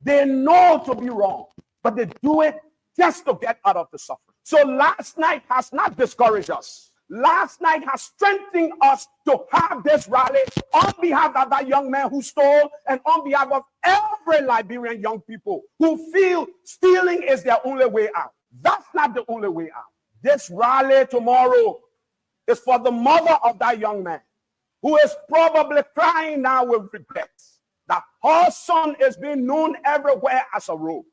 They know to be wrong, but they do it just to get out of the suffering. So last night has not discouraged us. Last night has strengthened us to have this rally on behalf of that young man who stole and on behalf of every Liberian young people who feel stealing is their only way out. That's not the only way out. This rally tomorrow is for the mother of that young man who is probably crying now with regrets that her son is being known everywhere as a rogue.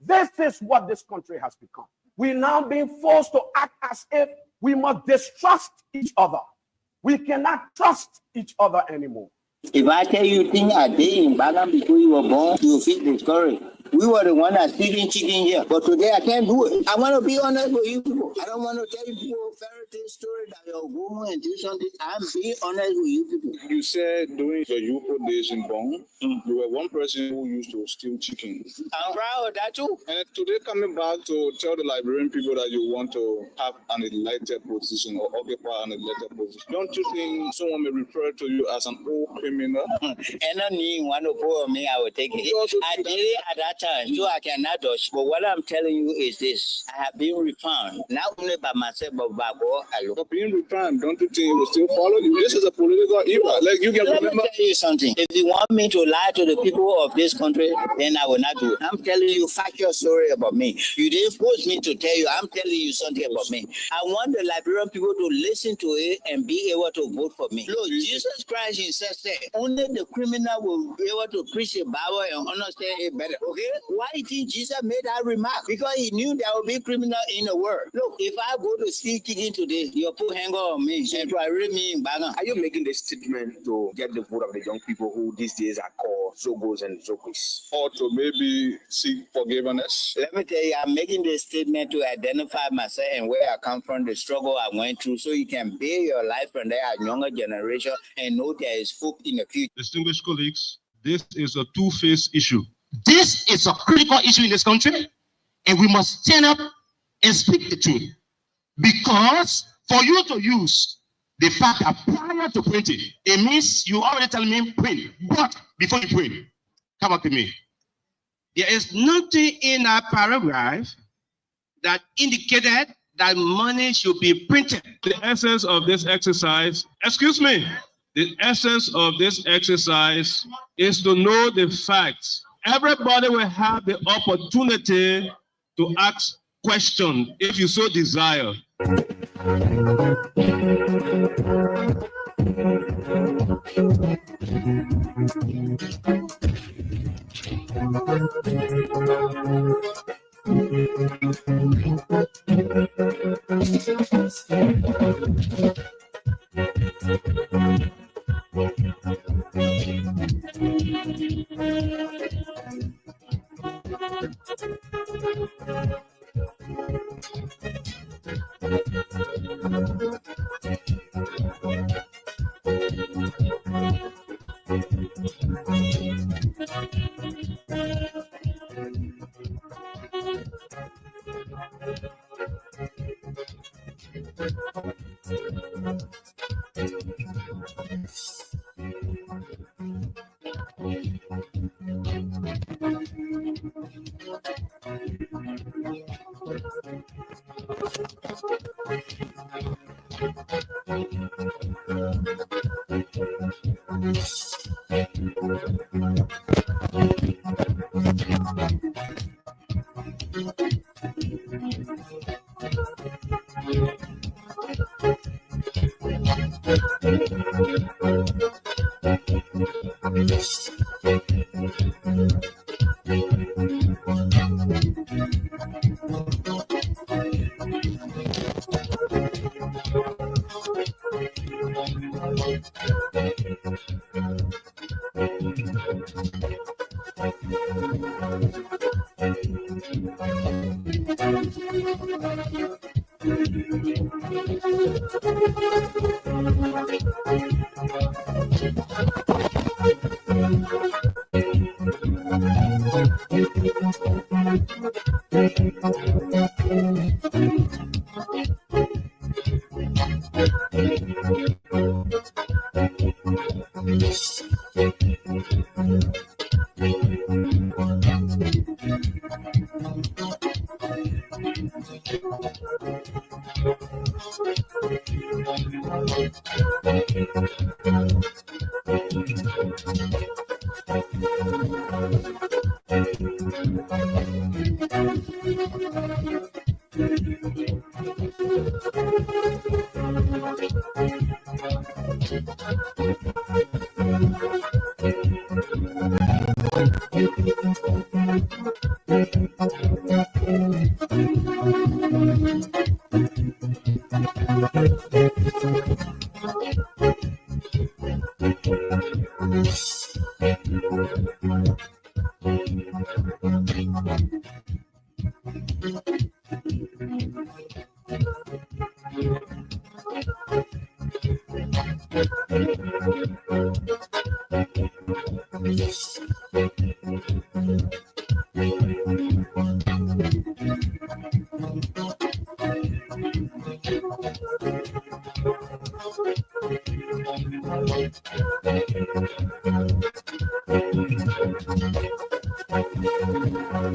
This is what this country has become. We're now being forced to act as if we must distrust each other. We cannot trust each other anymore. If I tell you things I did in Bagam before you were born, you will feel discouraged. We were the one that's stealing chicken here, but today I can't do it. I want to be honest with you people. I don't want to tell you people fairy tale story that you're going and do something. I'm being honest with you people. You said during your youth days in Bong, you were one person who used to steal chicken. I'm proud of that too. And today coming back to tell the Liberian people that you want to have an elected position or occupy an elected position. Don't you think someone may refer to you as an old criminal? Any one of me, I will take it. I did it at that time, so I cannot dodge. But what I'm telling you is this: I have been refound, not only by myself, but by God alone. So being refound, don't you think it will still follow you? This is a political era. Like you can Let remember. me tell you something. If you want me to lie to the people of this country, then I will not do it. I'm telling you factual story about me. You didn't force me to tell you. I'm telling you something about me. I want the Liberian people to listen to it and be able to vote for me. Look, Jesus Christ himself said, only the criminal will be able to preach the Bible and understand it better. Okay? Why do you think Jesus made that remark? Because he knew there would be criminal in the world. Look, if I go to steal chicken today, you'll put hanger on me and try to read me in Bagan. Are you making this statement to get the vote of the young people who these days are called Zogos and Zogos? Or to maybe seek forgiveness? Let me tell you, I'm making this statement to identify myself and where I come from, the struggle I went through, so you can build your life from there at younger generation and know there is hope in the future. Distinguished colleagues, this is a two-faced issue. This is a critical issue in this country, and we must stand up and speak the truth. Because for you to use the fact that prior to printing, it means you already telling me print, but before you print, come back to me. There is nothing in that paragraph that indicated that money should be printed. The essence of this exercise, the essence of this exercise is to know the facts. Everybody will have the opportunity to ask questions if you so desire.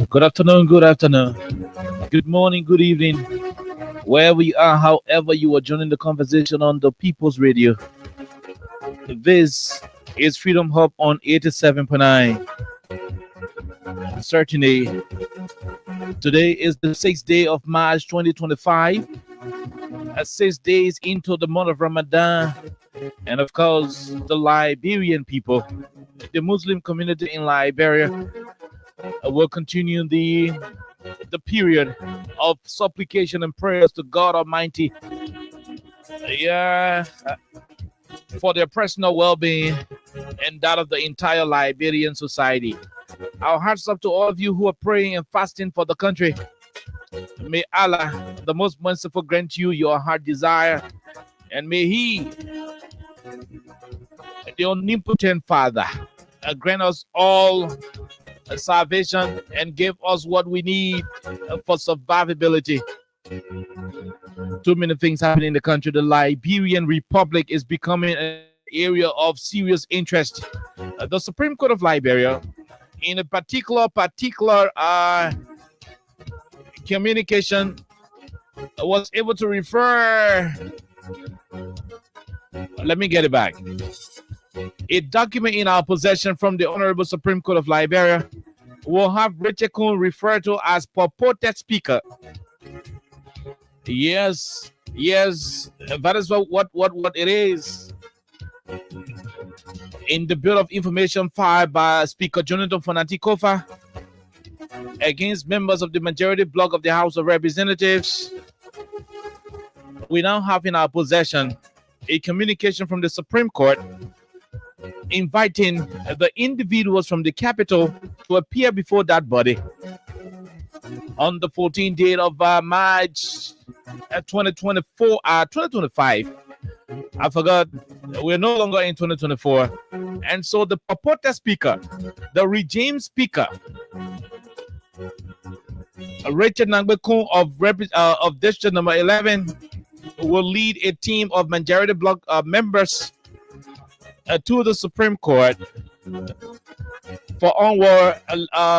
Good afternoon, good afternoon. Good morning, good evening. Wherever you are, however you are joining the conversation on the People's Radio. This is Freedom Hub on 87.9. Certainly, today is the 6th day of March 2025. 6 days into the month of Ramadan. And of course, the Liberian people, the Muslim community in Liberia, will continue the period of supplication and prayers to God Almighty, for their personal well-being and that of the entire Liberian society. Our hearts up to all of you who are praying and fasting for the country. May Allah, the most merciful, grant you your heart desire, and may He, the omnipotent Father, grant us all salvation and give us what we need for survivability. Too many things happening in the country. The Liberian Republic is becoming an area of serious interest. The Supreme Court of Liberia, in a particular communication, was able to refer. Let me get it back. A document in our possession from the Honorable Supreme Court of Liberia will have Richard Kuhn referred to as purported speaker. Yes, that is what it is. In the bill of information filed by Speaker Jonathan Fonatikofa against members of the majority bloc of the House of Representatives, we now have in our possession a communication from the Supreme Court inviting the individuals from the capital to appear before that body on the 14th date of March 2025. I forgot, we're no longer in 2024. And so the purported speaker, the regime speaker, Richard Nangbekun of District number 11, will lead a team of majority bloc members to the Supreme Court for onward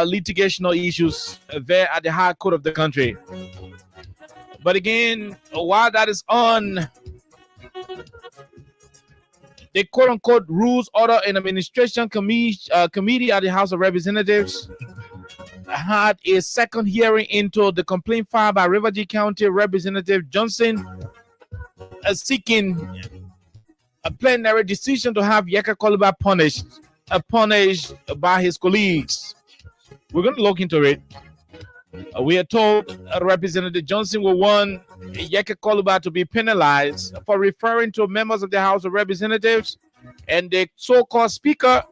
litigational issues there at the High Court of the country. But again, while that is on, the quote-unquote Rules, Order, and Administration committee at the House of Representatives had a second hearing into the complaint filed by River County Representative Johnson seeking a plenary decision to have Yeka Koluba punished by his colleagues. We're going to look into it. We are told Representative Johnson will want Yeka Koluba to be penalized for referring to members of the House of Representatives and the so-called speaker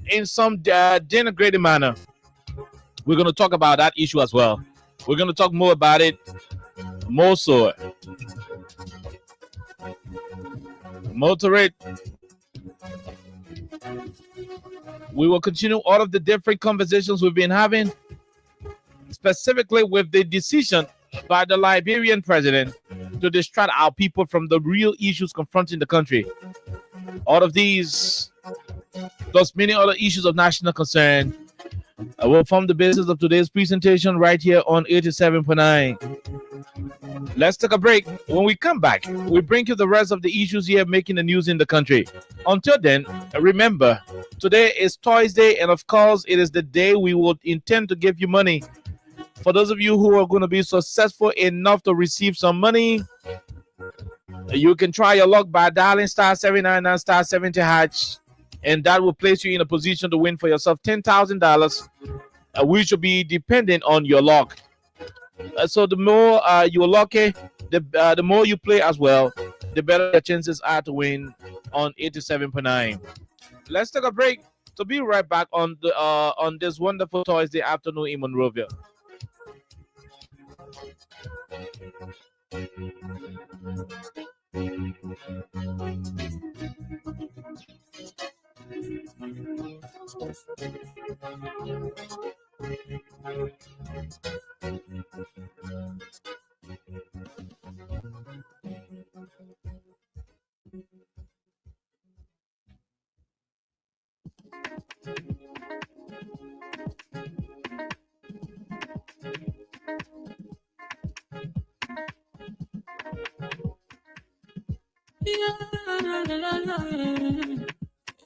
in some denigrating manner. We're going to talk about that issue as well. We're going to talk more about it, more so. Motorate. We will continue all of the different conversations we've been having, specifically with the decision by the Liberian president to distract our people from the real issues confronting the country. All of these, plus many other issues of national concern, will form the basis of today's presentation right here on 87.9. Let's take a break. When we come back, we bring you the rest of the issues here making the news in the country. Until then, remember, today is Thursday, and of course, it is the day we would intend to give you money. For those of you who are going to be successful enough to receive some money, you can try your luck by dialing star 799 star 70 hatch, and that will place you in a position to win for yourself $10,000, which will be dependent on your luck. So the more you're lucky, the more you play as well, the better your chances are to win on 87.9. Let's take a break. To be right back on this wonderful Thursday afternoon in Monrovia.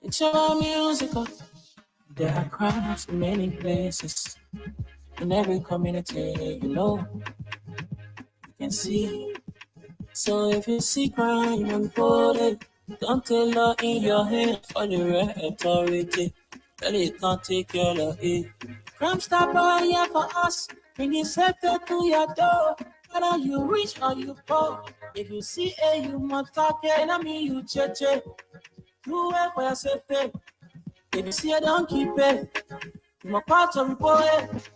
It's your musical. There are crowds in many places. In every community, you can see. So if you see crime unfolded, don't tell her in your hand for the authority. Tell it can't take care of it. Crime stopper here for us. Bringing safety to your door. Whether you rich or you poor. If you see a human talking, I mean you check. Do it for your safety. If you see it, don't keep it. My part of report it.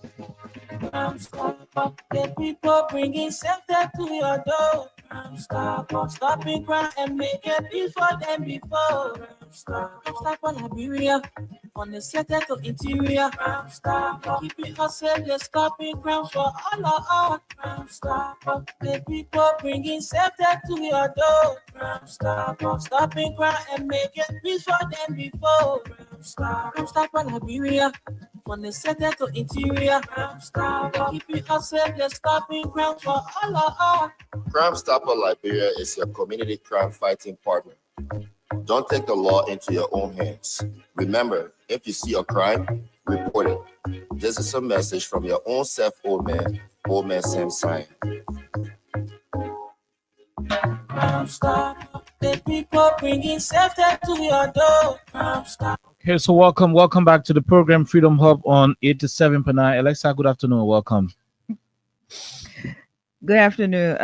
Crime stopper. The people bringing safety to your door. Crime stopper. Stopping crime and make it peace for them before. Crime stopper Liberia. On the sector to interior, Crime Stopper. Keeping us safe, they're stopping crime for all of our Crime Stopper. The people bringing safety to your door, Crime Stopper. Stopping crime and making peace for them before. Crime Stopper Liberia. On the sector to interior, Crime Stopper. Keeping us safe, they're stopping crime for all of our Crime Stopper Liberia is your community crime fighting partner. Don't take the law into your own hands. Remember, if you see a crime, report it. This is a message from your own self, old man Sam Sign. Crime Stopper. The people bringing safety to your door, Crime Stopper. Okay, so welcome back to the program Freedom Hub on 87.9. Alexa, good afternoon, welcome. Good afternoon,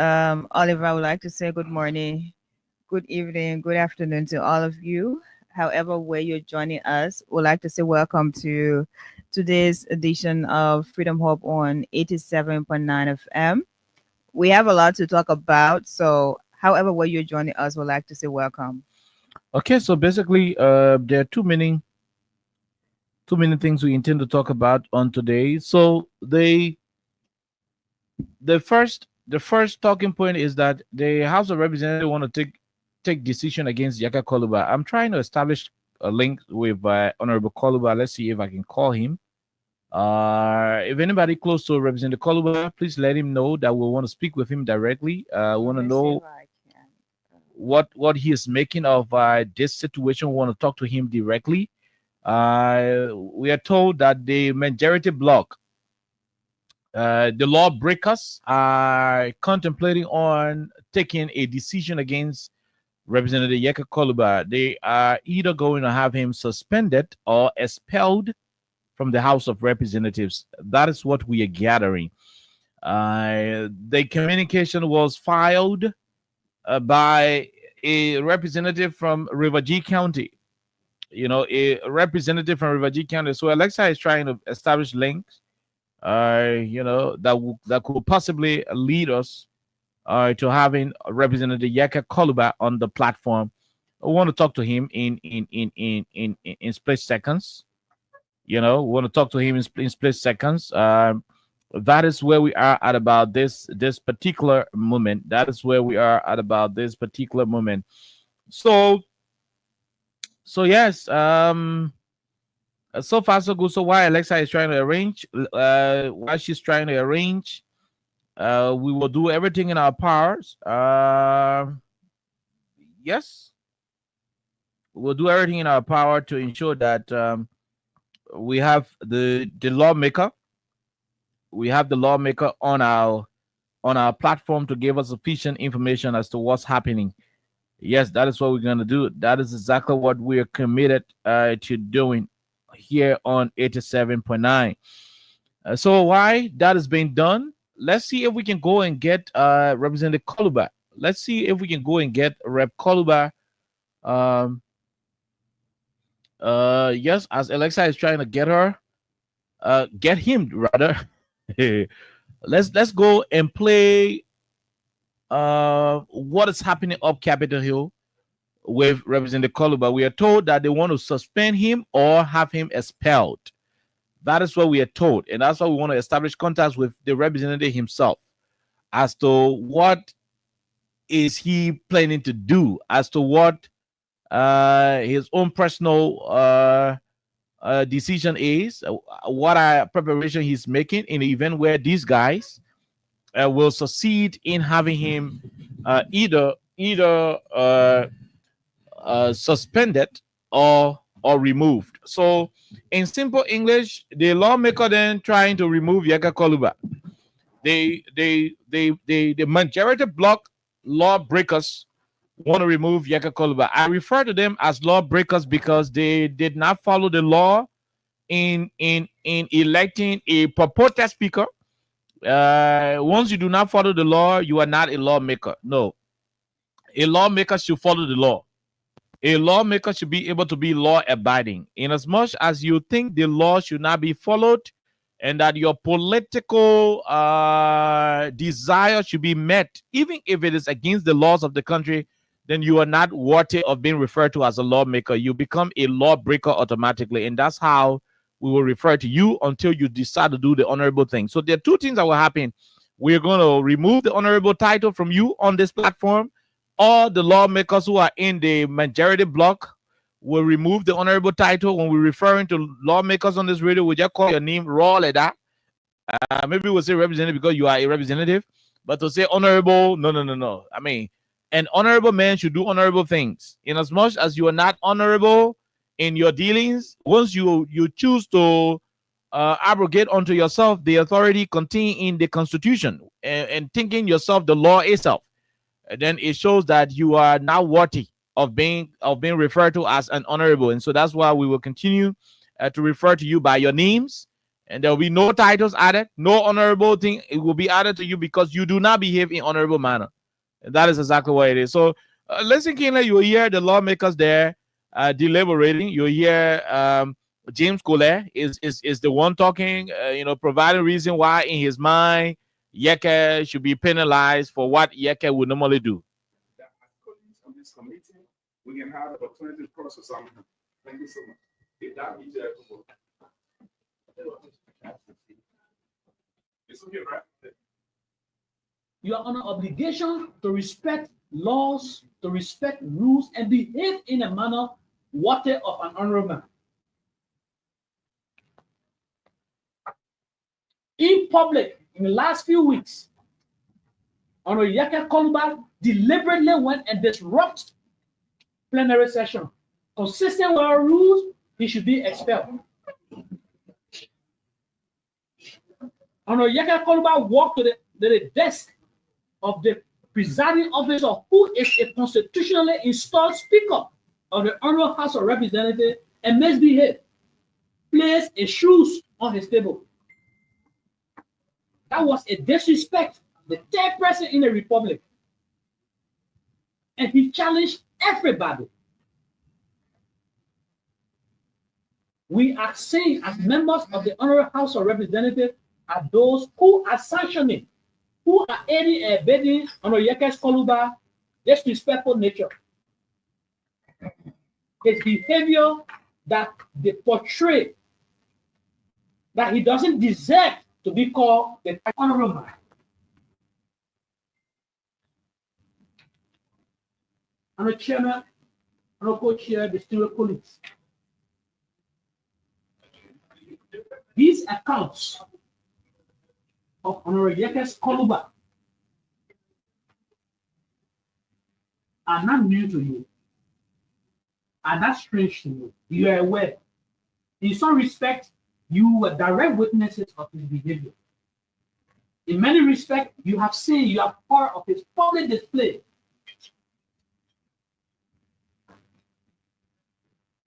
Oliver. I would like to say good morning, good evening, good afternoon to all of you. However, where you're joining us, would like to say welcome to today's edition of Freedom Hub on 87.9 FM. We have a lot to talk about, so however, where you're joining us, would like to say welcome. Okay, so basically, there are too many things we intend to talk about on today. So the first talking point is that the House of Representatives want to take decision against Yaka Koluba. I'm trying to establish a link with Honorable Koluba. Let's see if I can call him. If anybody close to Representative Koluba, please let him know that we want to speak with him directly. We want to know what he is making of this situation. We want to talk to him directly. We are told that the majority bloc, the lawbreakers, are contemplating on taking a decision against Representative Yeka Koluba. They are either going to have him suspended or expelled from the House of Representatives. That is what we are gathering. The communication was filed by a representative from River G County. A representative from River G County. So Alexa is trying to establish links, that could possibly lead us to having Representative Yeka Koluba on the platform. I want to talk to him in split seconds. We want to talk to him in split seconds. That is where we are at about this particular moment. That is where we are at about this particular moment. So yes, so far so good. So while Alexa is trying to arrange, We will do everything in our powers. Yes, we'll do everything in our power to ensure that we have the lawmaker. We have the lawmaker on our platform to give us sufficient information as to what's happening. Yes, that is what we're going to do. That is exactly what we are committed to doing here on 87.9. So why that is being done, let's see if we can go and get Representative Koluba. Let's see if we can go and get Rep Koluba. Yes, as Alexa is trying to get her, get him rather. let's go and play what is happening up Capitol Hill with Representative Koluba. We are told that they want to suspend him or have him expelled. That is what we are told, and that's why we want to establish contacts with the representative himself as to what is he planning to do, as to what his own personal decision is, what preparation he's making in the event where these guys will succeed in having him either suspended or removed. So, in simple English, the lawmaker then trying to remove Yeka Koluba. The majority bloc lawbreakers want to remove Yeka Koluba. I refer to them as lawbreakers because they did not follow the law in electing a purported speaker. Once you do not follow the law, you are not a lawmaker. No, a lawmaker should follow the law. A lawmaker should be able to be law abiding. In as much as you think the law should not be followed and that your political desire should be met, even if it is against the laws of the country, then you are not worthy of being referred to as a lawmaker. You become a lawbreaker automatically. And that's how we will refer to you until you decide to do the honorable thing. So there are two things that will happen. We're going to remove the honorable title from you on this platform. All the lawmakers who are in the majority bloc will remove the honorable title. When we're referring to lawmakers on this radio, we just call your name raw like that. Maybe we'll say representative because you are a representative, but to say honorable, no. I mean, an honorable man should do honorable things. In as much as you are not honorable in your dealings, once you choose to abrogate unto yourself the authority contained in the Constitution and thinking yourself the law itself, then it shows that you are now worthy of being referred to as an honorable. And so that's why we will continue to refer to you by your names, and there will be no titles added, no honorable thing. It will be added to you because you do not behave in honorable manner. And that is exactly what it is. So listen keenly. You will hear the lawmakers there deliberating. You will hear James Colette is the one talking, providing reason why in his mind Yeke should be penalized for what Yeke would normally do. On this committee, we can have opportunity to process something. Thank you so much. If that means it's okay, right? You are under obligation to respect laws, to respect rules, and behave in a manner worthy of an honorable man. In public, in the last few weeks, Honorable Yeke Koluba deliberately went and disrupted plenary session. Consistent with our rules, he should be expelled. Honorable Yeke Koluba walked to the desk of the presiding officer, who is a constitutionally installed speaker of the Honorable House of Representatives, and misbehaved, placed his shoes on his table. That was a disrespect, the third president in the republic. And he challenged everybody. We are saying, as members of the Honorable House of Representatives, are those who are sanctioning, who are aiding and abetting Honorable Yeke Koluba disrespectful nature. His behavior that they portray that he doesn't deserve to be called the honorable man. I'm a chairman, I'm a co-chair, distinguished colleagues. These accounts of Honorable Yekes Koluba are not new to you, are not strange to you. You are aware. In some respects, you were direct witnesses of his behavior. In many respects, you have seen, you are part of his public display.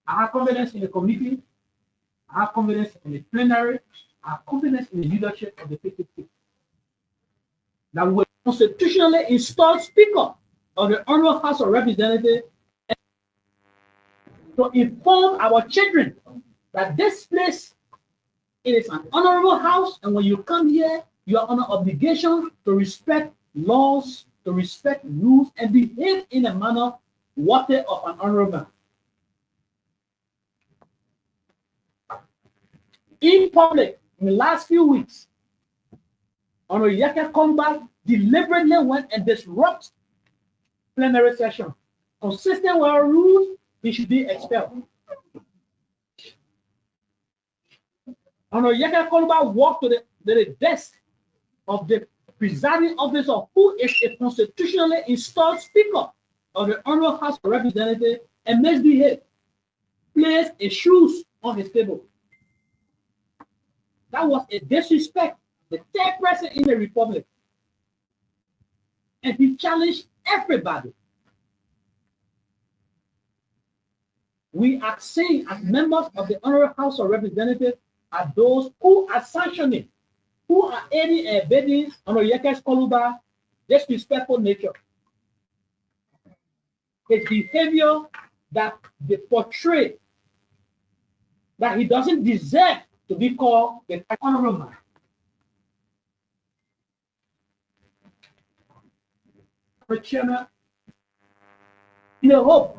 I have confidence in the committee. I have confidence in the plenary. I have confidence in the leadership of the 50th. That we were constitutionally installed Speaker of the Honorable House of Representatives to inform our children that this place, it is an honorable house, and when you come here, you are under obligation to respect laws, to respect rules, and behave in a manner worthy of an honorable man. In public, in the last few weeks, Honorable Yeke Koluba deliberately went and disrupted plenary session. Consistent with our rules, he should be expelled. Honorable Yeke Koluba walked to the desk of the presiding officer who is a constitutionally installed Speaker of the Honorable House of Representatives and misbehaved, placed his shoes on his table. That was a disrespect, the third president in the republic. And he challenged everybody. We are saying, as members of the Honorable House of Representatives, are those who are sanctioning, who are aiding and abetting Honorable Yekes Koluba disrespectful nature. His behavior that they portray that he doesn't deserve to be called the honorable man. Chairman, in the hope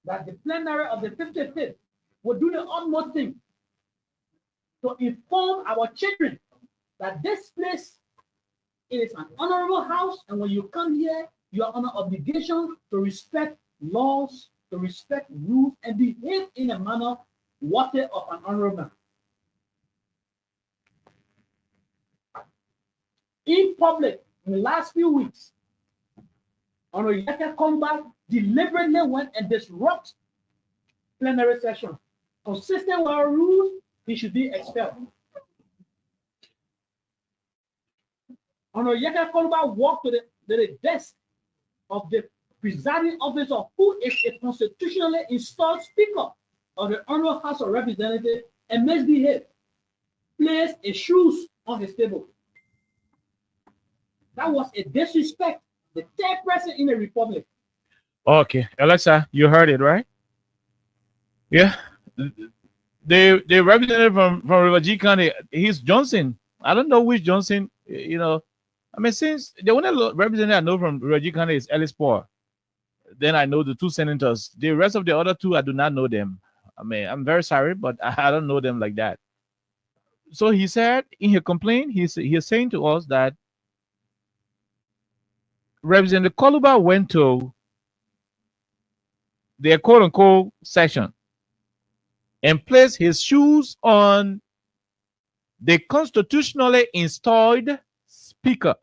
that the plenary of the 55th will do the utmost thing to inform our children that this place, it is an honorable house, and when you come here, you are under obligation to respect laws, to respect rules, and behave in a manner worthy of an honorable man. In public, in the last few weeks, Honorable Yeke Koluba deliberately went and disrupted plenary session. Consistent with our rules, he should be expelled. Honorable Yeke Koluba walked to the desk of the presiding officer who is a constitutionally installed Speaker of the Honorable House of Representatives and misbehaved, placed his shoes on his table. That was a disrespect, the third president in the republic. Okay, Alexa, you heard it, right? Yeah. The representative from River G County, he's Johnson. I don't know which Johnson, you know. I mean, since the only representative I know from River G County is Ellis Poor. Then I know the two senators. The rest of the other two, I do not know them. I mean, I'm very sorry, but I don't know them like that. So he said in his complaint, he's saying to us that Representative Koluba went to their quote-unquote session and placed his shoes on the constitutionally installed speaker,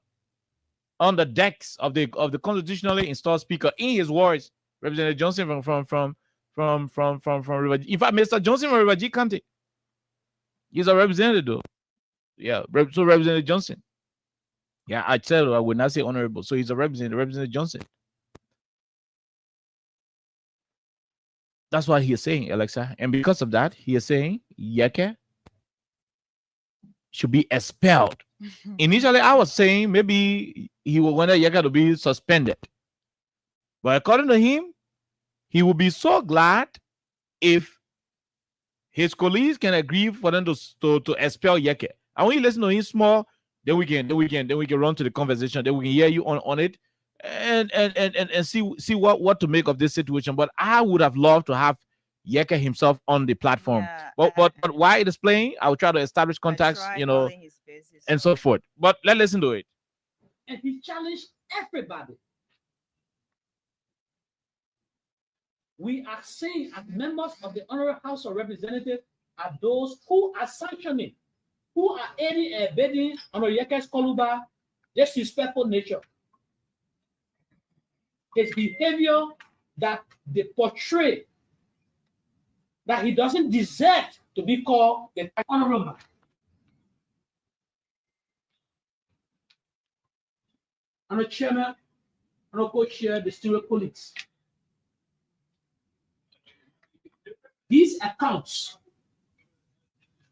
on the decks of the constitutionally installed speaker. In his words, Representative Johnson from River G. In fact, Mr. Johnson from River G County, he's a representative though. Yeah, so Representative Johnson. Yeah, I tell you, I would not say honorable. So he's a Representative Johnson. That's what he is saying, Alexa. And because of that, he is saying Yeke should be expelled. Initially, I was saying maybe he will want Yeke to be suspended. But according to him, he will be so glad if his colleagues can agree for them to expel Yeke. And when you listen to him small, then we can run to the conversation. Then we can hear you on it and see what to make of this situation. But I would have loved to have Yeke himself on the platform. Yeah, but why it is playing, I will try to establish contacts, and so forth. But let's listen to it. And he challenged everybody. We are saying, as members of the Honorable House of Representatives, are those who are sanctioning, who are aiding and abetting Honorable Koluba disrespectful nature. His behavior that they portray that he doesn't deserve to be called the honorable. I'm a chairman, I'm a co-chair, distinguished colleagues. These accounts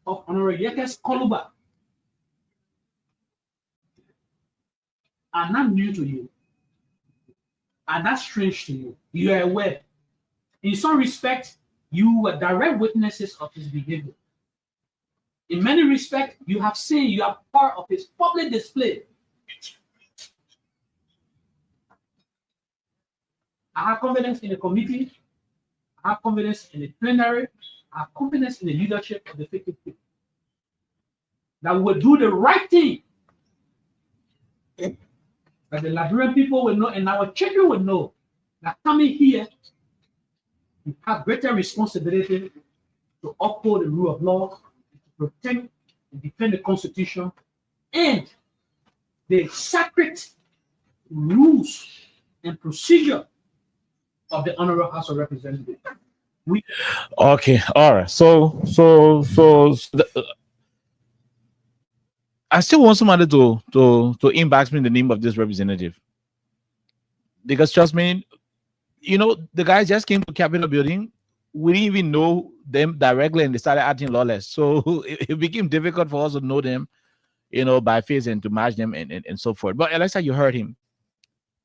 of Honorable Yekes Koluba are not new to you, are not strange to you. You are aware. In some respects, you were direct witnesses of his behavior. In many respects, you have seen, you are part of his public display. I have confidence in the committee. I have confidence in the plenary. I have confidence in the leadership of the 50 people. That we will do the right thing. That the Liberian people will know and our children will know that coming here, we have greater responsibility to uphold the rule of law, to protect and defend the Constitution, and the sacred rules and procedure of the Honorable House of Representatives. Okay, all right. So I still want somebody to inbox me the name of this representative, because trust me, you know, the guys just came to Capitol building. We didn't even know them directly, and they started acting lawless. So it became difficult for us to know them, you know, by face and to match them and so forth. But Alexa, you heard him.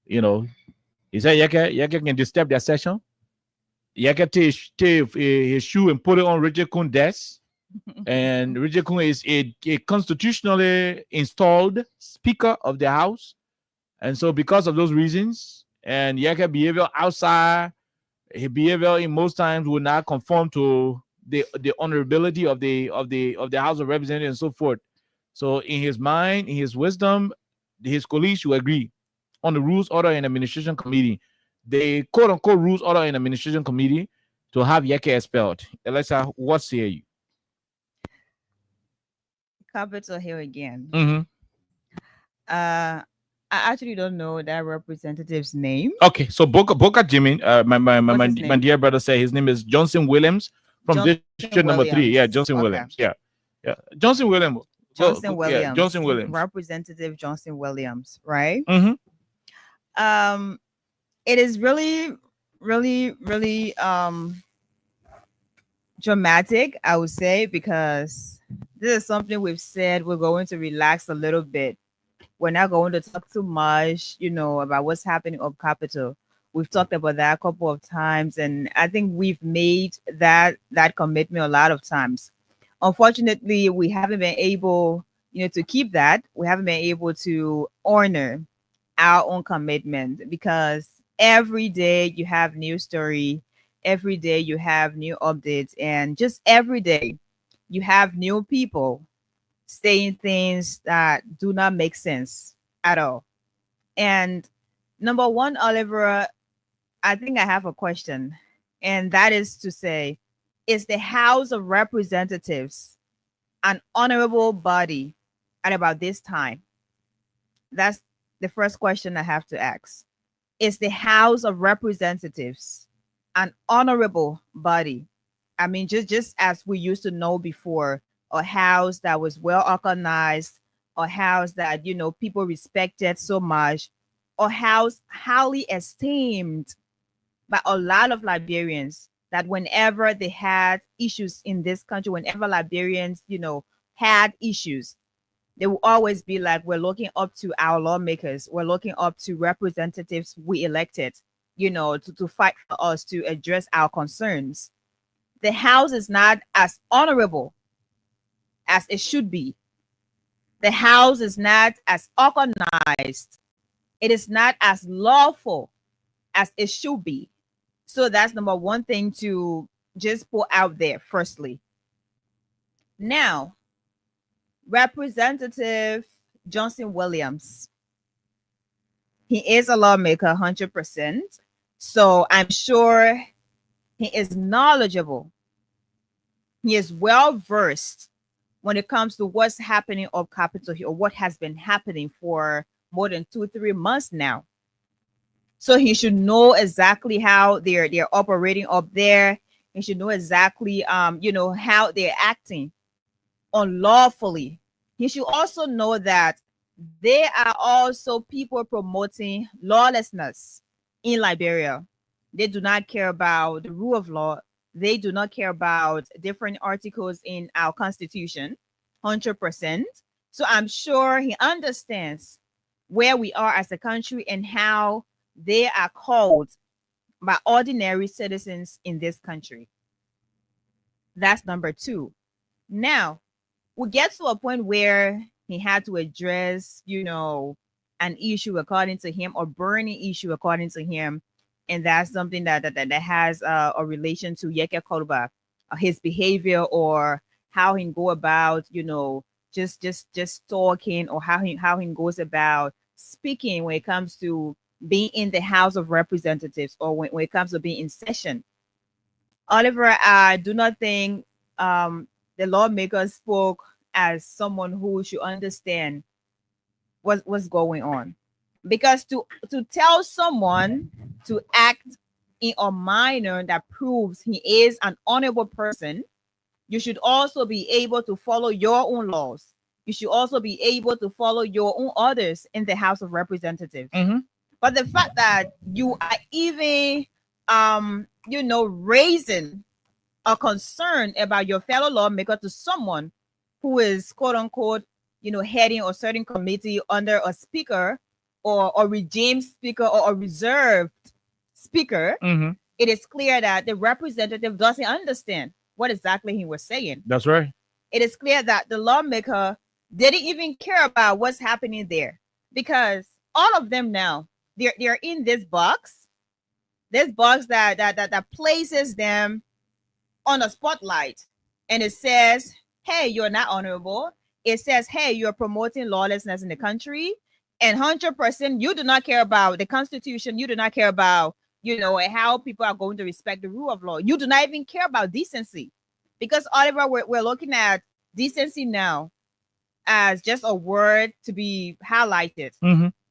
You know, he said Yeke can disturb their session. Yeke take his shoe and put it on Richard Kuhn's desk. And Richard Kuhn is a constitutionally installed Speaker of the House. And so because of those reasons, and Yeke behavior outside, his behavior in most times will not conform to the honorability of the House of Representatives and so forth. So in his mind, in his wisdom, his colleagues should agree on the Rules, Order, and Administration Committee, the quote-unquote Rules, Order, and Administration Committee, to have Yeke expelled. Alexa, what say you? Capital here again. Mm-hmm. I actually don't know that representative's name. Okay, so Boca Jimmy, my dear brother said his name is Johnson Williams from district number 3. Yeah, Johnson Williams. Yeah. Johnson Williams. Johnson Williams. Yeah, Johnson Williams. Representative Johnson Williams, right? Mm-hmm. It is really dramatic, I would say, because this is something we've said we're going to relax a little bit. We're not going to talk too much, you know, about what's happening on Capitol. We've talked about that a couple of times, and I think we've made that commitment a lot of times. Unfortunately, we haven't been able, you know, to keep that. We haven't been able to honor our own commitment, because every day you have new story, every day you have new updates, and just every day you have new people saying things that do not make sense at all. And number one, Oliver, I think I have a question, and that is to say, is the House of Representatives an honorable body at about this time? That's the first question I have to ask. Is the House of Representatives an honorable body? I mean, just as we used to know before, a house that was well organized, a house that, you know, people respected so much, a house highly esteemed by a lot of Liberians, that whenever they had issues in this country, whenever Liberians, you know, had issues, they will always be like, we're looking up to our lawmakers, we're looking up to representatives we elected, you know, to fight for us, to address our concerns. The House is not as honorable as it should be. The House is not as organized. It is not as lawful as it should be. So that's number one thing to just put out there, firstly. Now, Representative Johnson Williams, he is a lawmaker 100%. So I'm sure he is knowledgeable. He is well versed when it comes to what's happening up Capitol Hill, or what has been happening for more than 2-3 months now. So he should know exactly how they're operating up there. He should know exactly how they're acting unlawfully. He should also know that there are also people promoting lawlessness in Liberia. They do not care about the rule of law. They do not care about different articles in our constitution, 100%. So I'm sure he understands where we are as a country and how they are called by ordinary citizens in this country. That's number 2. Now, we get to a point where he had to address, an issue according to him, or burning issue according to him. And that's something that has a relation to Yeke Koluba, his behavior, or how he go about, just talking, or how he goes about speaking when it comes to being in the House of Representatives, or when it comes to being in session. Oliver, I do not think the lawmaker spoke as someone who should understand what's going on. Because to tell someone to act in a manner that proves he is an honorable person, you should also be able to follow your own laws. You should also be able to follow your own orders in the House of Representatives. But the fact that you are even raising a concern about your fellow lawmaker to someone who is quote unquote heading a certain committee under a speaker, or a regime speaker, or a reserved speaker, it is clear that the representative doesn't understand what exactly he was saying. That's right. It is clear that the lawmaker didn't even care about what's happening there, because all of them now, they're in this box that places them on a spotlight, and it says, hey, you're not honorable. It says, hey, you're promoting lawlessness in the country, and 100% you do not care about the Constitution. You do not care about how people are going to respect the rule of law. You do not even care about decency, because Oliver, we're looking at decency now as just a word to be highlighted.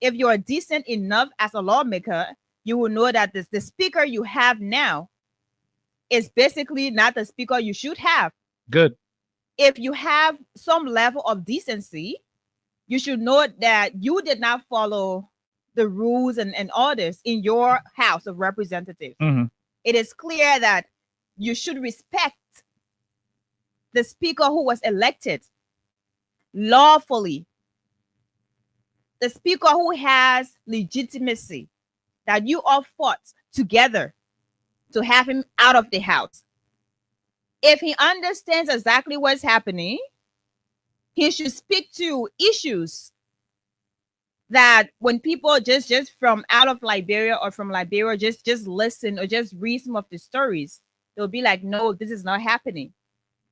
If you're decent enough as a lawmaker, you will know that the speaker you have now is basically not the speaker you should have. Good. If you have some level of decency, you should know that you did not follow the rules and orders in your House of Representatives. It is clear that you should respect the speaker who was elected lawfully, the speaker who has legitimacy, that you all fought together to have him out of the House. If he understands exactly what's happening, he should speak to issues that when people just from out of Liberia, or from Liberia just listen or just read some of the stories, they'll be like, no, this is not happening.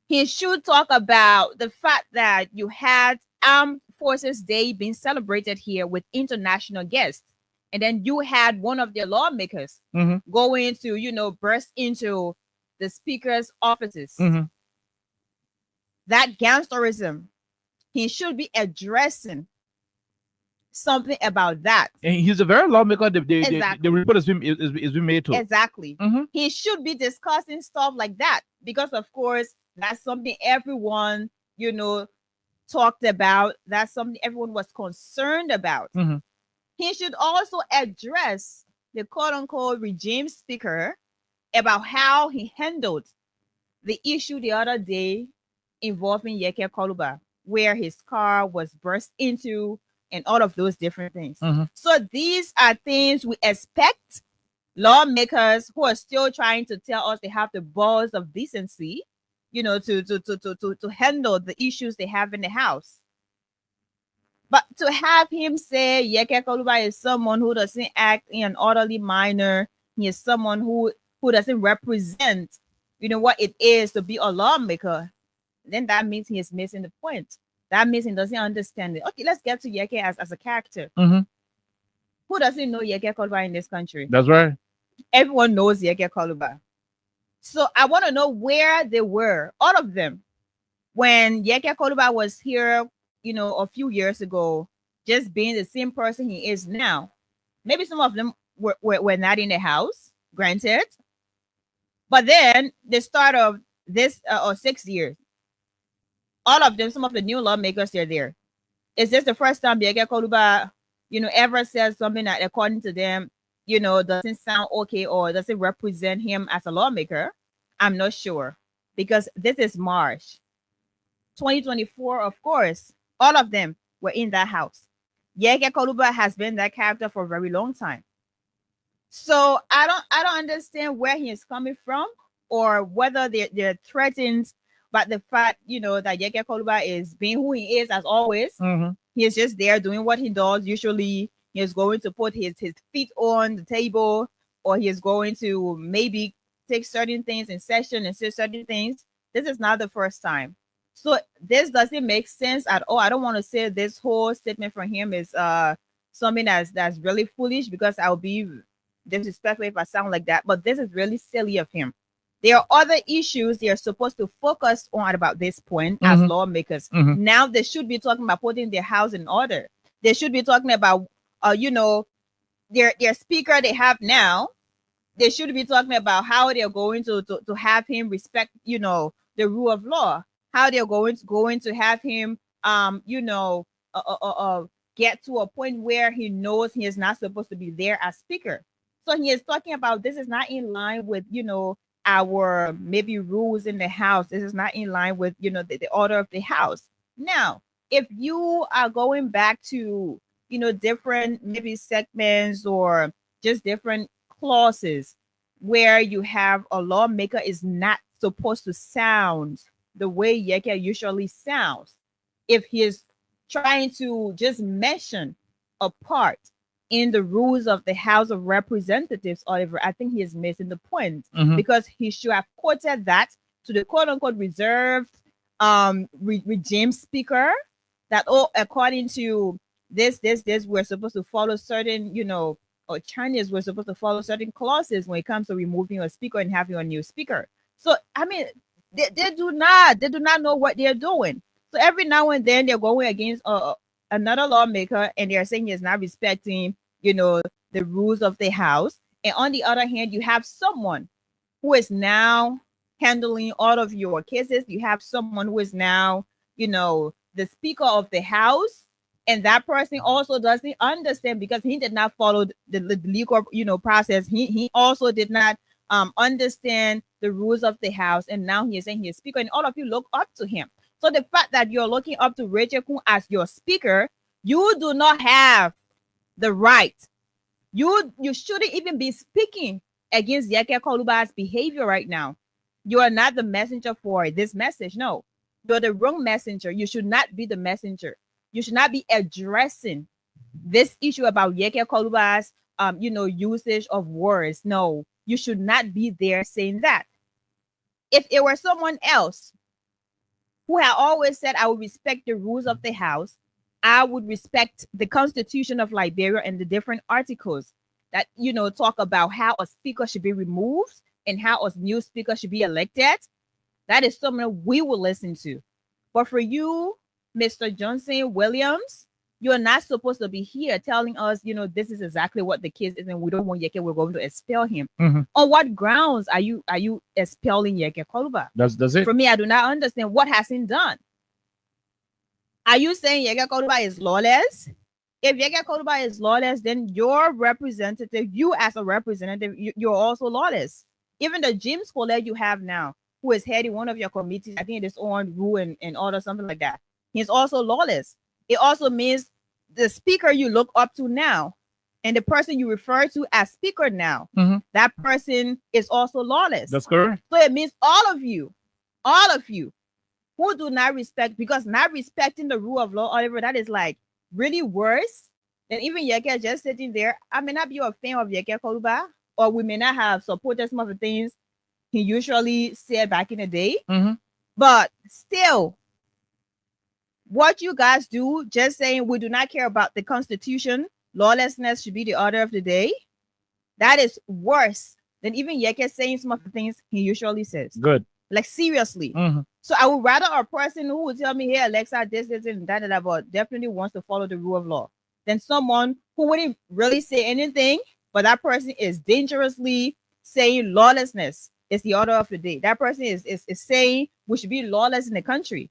He should talk about the fact that you had Armed Forces Day being celebrated here with international guests, and then you had one of their lawmakers going to burst into the speaker's offices. That gangsterism, he should be addressing something about that. And he's a very lawmaker. Exactly. The report has been made to. Exactly. He should be discussing stuff like that, because of course that's something everyone talked about. That's something everyone was concerned about. He should also address the quote unquote regime speaker about how he handled the issue the other day involving Yeke Koluba, where his car was burst into, and all of those different things. So these are things we expect lawmakers who are still trying to tell us they have the balls of decency, to handle the issues they have in the House. But to have him say Yeke Koluba is someone who doesn't act in an orderly manner, he is someone who doesn't represent, what it is to be a lawmaker, then that means he is missing the point. That means he doesn't understand it. Okay, let's get to Yeke as a character. Who doesn't know Yeke Koluba in this country? That's right. Everyone knows Yeke Koluba. So I want to know where they were, all of them, When Yeke Koluba was here, a few years ago, just being the same person he is now, maybe some of them were not in the house, granted. But then the start of this or 6 years, all of them, some of the new lawmakers, they're there. Is this the first time Yeke Koluba, ever says something that according to them, doesn't sound okay or doesn't represent him as a lawmaker? I'm not sure, because this is March 2024. Of course, all of them were in that house. Yeke Koluba has been that character for a very long time. So I don't understand where he is coming from, or whether they're threatened by the fact, that Yeke Koluba is being who he is as always. He is just there doing what he does. Usually he is going to put his feet on the table, or he is going to maybe take certain things in session and say certain things. This is not the first time. So this doesn't make sense at all. I don't want to say this whole statement from him is something that's really foolish, because I'll be disrespectful if I sound like that, but this is really silly of him. There are other issues they are supposed to focus on about this point as lawmakers. Now they should be talking about putting their house in order. They should be talking about their speaker they have now. They should be talking about how they're going to have him respect, the rule of law, how they're going to have him get to a point where he knows he is not supposed to be there as speaker. So he is talking about this is not in line with, our maybe rules in the house. This is not in line with, the order of the house. Now, if you are going back to, different maybe segments or just different clauses where you have a lawmaker is not supposed to sound the way Yeke usually sounds, if he is trying to just mention a part in the rules of the House of Representatives, Oliver, I think he is missing the point, because he should have quoted that to the quote unquote reserved regime speaker, that according to this, we're supposed to follow certain, or Chinese were supposed to follow certain clauses when it comes to removing a speaker and having a new speaker. So I mean, they do not know what they're doing. So every now and then they're going against another lawmaker, and they're saying he's not respecting, the rules of the house. And on the other hand, you have someone who is now handling all of your cases. You have someone who is now, the speaker of the house, and that person also doesn't understand, because he did not follow the legal, process. He also did not understand the rules of the house, and now he is saying he is speaker, and all of you look up to him. So the fact that you're looking up to Rachel Kun as your speaker, you do not have the right. You shouldn't even be speaking against Yeke Koluba's behavior right now. You are not the messenger for this message. No, you're the wrong messenger. You should not be the messenger. You should not be addressing this issue about Yeke Koluba's usage of words. No, you should not be there saying that. If it were someone else who had always said, I would respect the rules of the house, I would respect the Constitution of Liberia and the different articles that, talk about how a speaker should be removed and how a new speaker should be elected, that is something we will listen to. But for you, Mr. Johnson Williams, you're not supposed to be here telling us, this is exactly what the case is, and we don't want Yeke, we're going to expel him. On what grounds are you expelling Yeke Koluba? Does it? For me, I do not understand what has been done. Are you saying Yeke Koluba is lawless? If Yeke Koluba is lawless, then your representative, you as a representative, you're also lawless. Even the James Colette you have now, who is heading one of your committees, I think it is on rule and order, something like that, he's also lawless. It also means the speaker you look up to now and the person you refer to as speaker now, that person is also lawless. That's correct. So it means all of you who do not respect, because not respecting the rule of law, Oliver, that is like really worse than even Yeke just sitting there. I may not be a fan of Yeke Koluba, or we may not have supported some of the things he usually said back in the day, but still, what you guys do, just saying we do not care about the Constitution, lawlessness should be the order of the day, that is worse than even Yeke saying some of the things he usually says. Good. Like seriously. Mhm. So I would rather a person who would tell me, hey, Alexa, this, and that, but definitely wants to follow the rule of law, than someone who wouldn't really say anything, but that person is dangerously saying lawlessness is the order of the day. That person is saying we should be lawless in the country.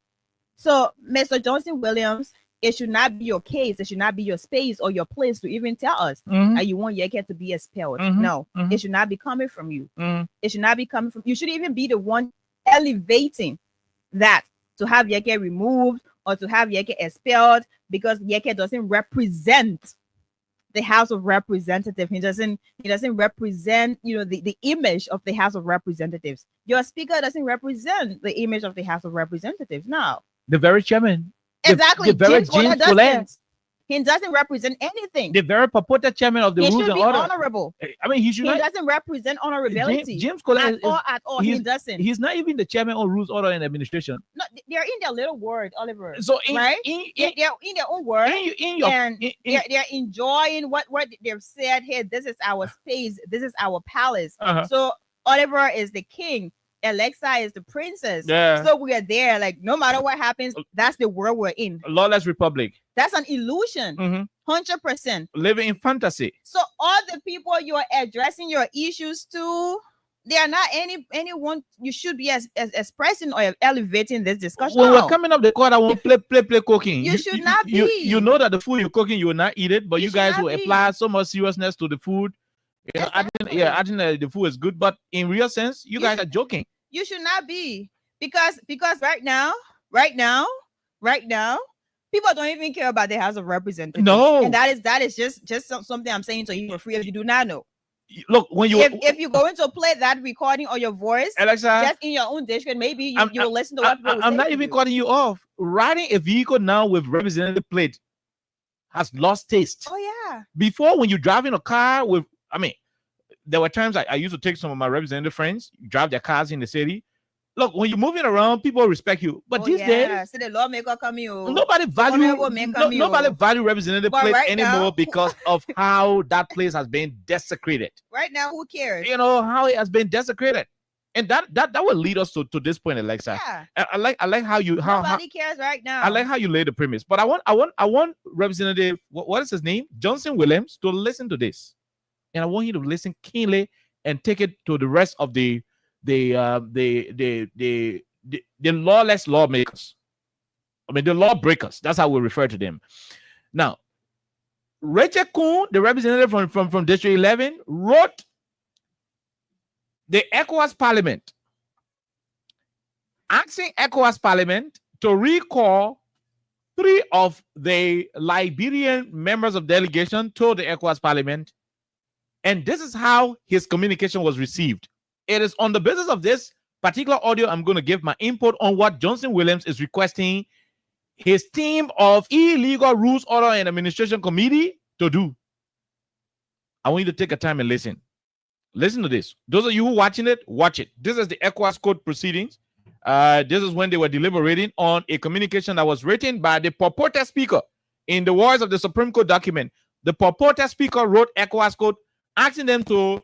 So, Mr. Johnson Williams, it should not be your case. It should not be your space or your place to even tell us that you want Yeke to be expelled. No, it should not be coming from you. It should not be coming from you. Should even be the one elevating that to have Yeke removed or to have Yeke expelled because Yeke doesn't represent the House of Representatives. He doesn't represent, the image of the House of Representatives. Your speaker doesn't represent the image of the House of Representatives. No. The very chairman. Exactly. The very James Colette. He doesn't represent anything. The very purported chairman of the He Rules should and be Order. honorable. I mean, he doesn't represent honorability. James Colette at all. He doesn't. He's not even the chairman of Rules, Order, and Administration. No, they're in their little word, Oliver. So they're in their own word, they're enjoying what they've said. Hey, this is our space. This is our palace. So Oliver is the king. Alexa is the princess. Yeah. So we are there. Like no matter what happens, that's the world we're in. Lawless republic. That's an illusion. 100%. Living in fantasy. So all the people you are addressing your issues to, they are not anyone you should be expressing or elevating this discussion. When we're coming up the court, I won't play cooking. You should not be. You know that the food you're cooking, you will not eat it, but you guys will apply so much seriousness to the food. I think the food is good, but in real sense, you guys are joking. You should not be, because right now, people don't even care about the House of Representatives. No, and that is just something I'm saying to you for free if you do not know. Look, when you if you're going to play that recording or your voice, Alexa, just in your own district, maybe you'll listen to what people I'm not even cutting you off. Riding a vehicle now with representative plate has lost taste. Oh yeah. Before, when you drive in a car with, there were times I used to take some of my representative friends, drive their cars in the city. Look, when you're moving around, people respect you. But these days, so the lawmaker coming, nobody value representative plate anymore because of how that place has been desecrated. Right now, who cares? You know how it has been desecrated, and that will lead us to this point, Alexa. Yeah. I like how you nobody cares right now. I like how you lay the premise, but I want Representative what is his name, Johnson Williams, to listen to this. And I want you to listen keenly and take it to the rest of the lawless lawmakers. The lawbreakers. That's how we refer to them. Now, Rachel Kuhn, the representative from District 11, wrote the ECOWAS Parliament, asking ECOWAS Parliament to recall 3 of the Liberian members of delegation to the ECOWAS Parliament. And this is how his communication was received. It is on the basis of this particular audio I'm going to give my input on what Johnson Williams is requesting his team of illegal rules, order, and administration committee to do. I want you to take a time and listen. Listen to this. Those of you who are watching it, watch it. This is the ECOWAS Code proceedings. This is when they were deliberating on a communication that was written by the purported speaker. In the words of the Supreme Court document, the purported speaker wrote ECOWAS Code asking them to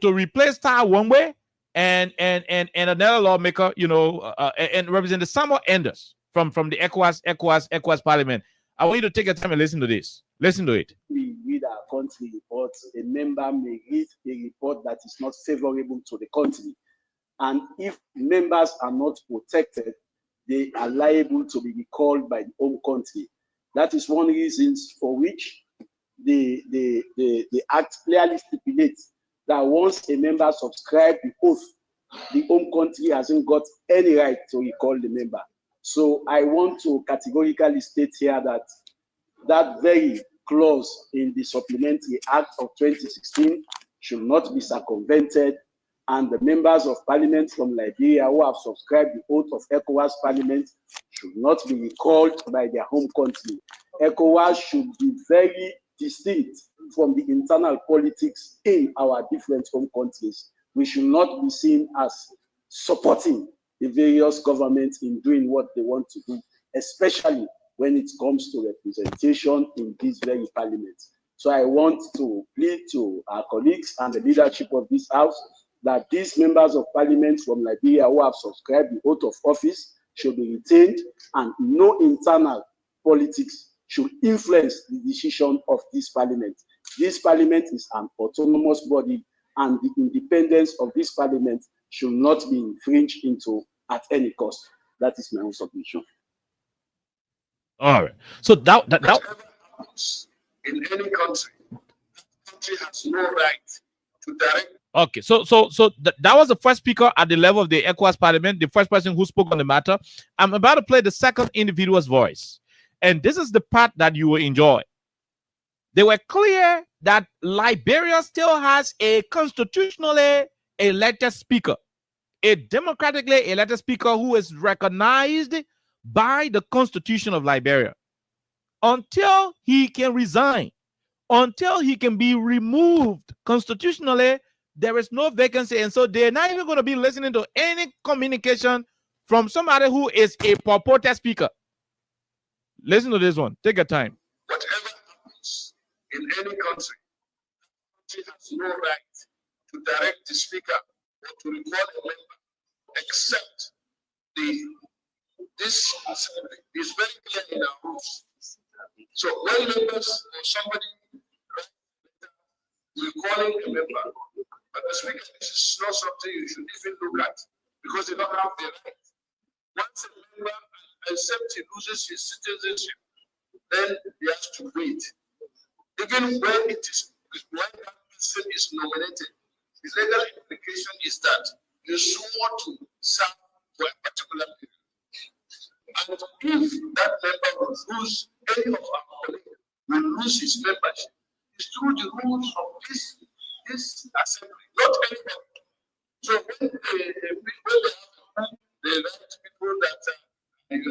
replace Star one way and another lawmaker, and Representative Samuel Enders from the ECOWAS Parliament. I want you to take a time and listen to this. Listen to it. We read our country reports. A member may read a report that is not favorable to the country, and if members are not protected, they are liable to be recalled by the home country. That is one reason for which the Act clearly stipulates that once a member subscribes the oath, the home country hasn't got any right to recall the member. So I want to categorically state here that that very clause in the Supplementary Act of 2016 should not be circumvented, and the members of parliament from Liberia who have subscribed the oath of ECOWAS Parliament should not be recalled by their home country. ECOWAS should be very distinct from the internal politics in our different home countries. We should not be seen as supporting the various governments in doing what they want to do, especially when it comes to representation in these very parliaments. So I want to plead to our colleagues and the leadership of this house that these members of parliament from Liberia who have subscribed the oath of office should be retained, and no internal politics should influence the decision of this parliament. This parliament is an autonomous body, and the independence of this parliament should not be infringed into at any cost. That is my own submission. All right. So that in any country has no right to direct. Okay, so that was the first speaker at the level of the ECOWAS Parliament, the first person who spoke on the matter. I'm about to play the second individual's voice, and this is the part that you will enjoy. They were clear that Liberia still has a constitutionally elected speaker, a democratically elected speaker who is recognized by the Constitution of Liberia. Until he can resign, until he can be removed constitutionally, there is no vacancy. And so they're not even going to be listening to any communication from somebody who is a purported speaker. Listen to this one. Take your time. Whatever happens in any country, the country has no right to direct the speaker or to recall a member, except this assembly is very clear in our rules. So when members or somebody recalling a member, but the speaker, this is not something you should even look at, because they don't have the right. Once a member, except he loses his citizenship, then he has to wait. Even when when that person is nominated, the legal implication is that you swore to serve for a particular period. And if that member will lose, any of our colleagues will lose his membership, it's through the rules of this assembly, not anybody. So when they have the right people that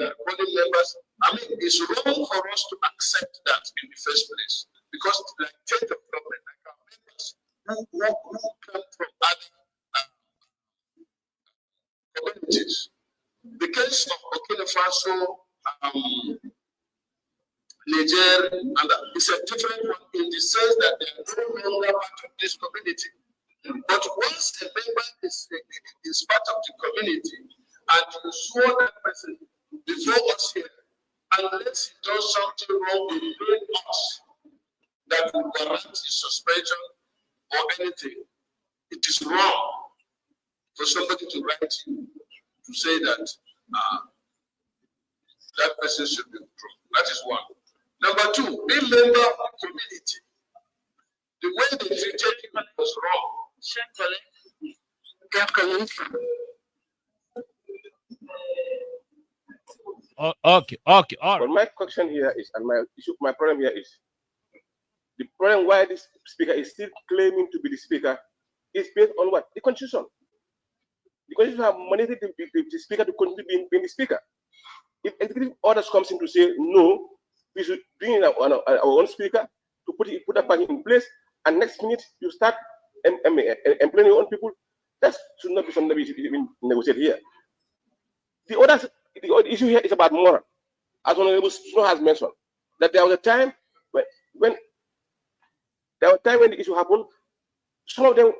are calling members, I mean, it's wrong for us to accept that in the first place, because like change of government, like our members who come from other communities. The case of Burkina Faso, Niger, and it's a different one in the sense that they are no longer part of this community. But once a member is part of the community, and you swore that person before us here, unless he does something wrong in doing us that will warrant his suspension or anything, it is wrong for somebody to write you to say that that person should be withdrawn. That is one. Number two, being member of the community, the way they treated you was wrong. Okay, all right. But my question here is, and my problem here is, the problem why this speaker is still claiming to be the speaker is based on what? The Constitution. The Constitution have mandated the speaker to continue being the speaker. If executive orders comes in to say no, we should bring in our own speaker to put that party in place, and next minute you start employing your own people. That should not be something that we should even negotiate here. The other issue here is about moral. As Honorable Snow has mentioned, that there was a time when the issue happened, some of them,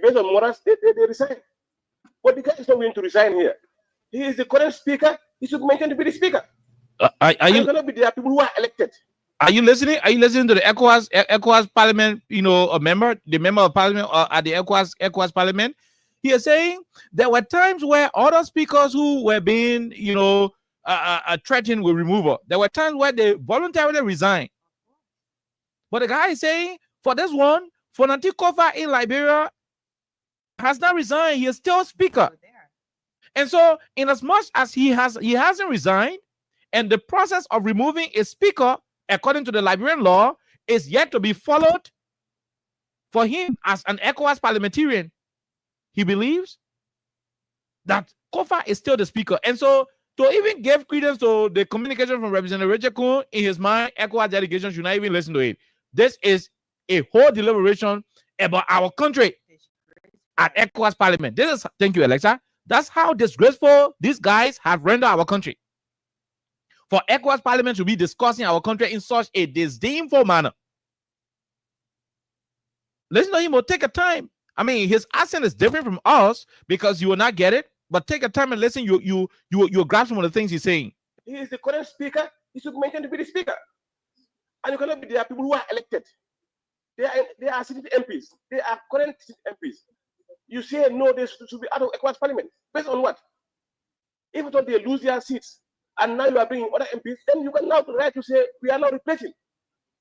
based on morals, they resigned. But the guy is not willing to resign here. He is the current speaker. He should maintain to be the speaker. Are you going to be there people who are elected? Are you listening? Are you listening to the ECOWAS Parliament? You know, the member of Parliament at the ECOWAS Parliament. He is saying there were times where other speakers who were being, threatened with removal. There were times where they voluntarily resigned. But the guy is saying for this one, Fonati Kofa in Liberia has not resigned. He is still speaker. And so, in as much as he hasn't resigned, and the process of removing a speaker, according to the Liberian law, is yet to be followed for him as an ECOWAS parliamentarian, he believes that Kofa is still the speaker. And so, to even give credence to the communication from Representative Richard Kuhn, in his mind, ECOWAS delegation should not even listen to it. This is a whole deliberation about our country at ECOWAS Parliament. Thank you, Alexa. That's how disgraceful these guys have rendered our country. For ECOWAS Parliament to be discussing our country in such a disdainful manner. Listen to him, will take a time. I mean, his accent is different from us because you will not get it. But take a time and listen. You'll grasp some of the things he's saying. He is the current speaker. He should maintain to be the speaker. And you cannot be there. People who are elected. They are sitting MPs. They are current MPs. You say no, they should be out of ECOWAS Parliament. Based on what? If they lose their seats, and now you are bringing other MPs, then you can now try to say we are now replacing.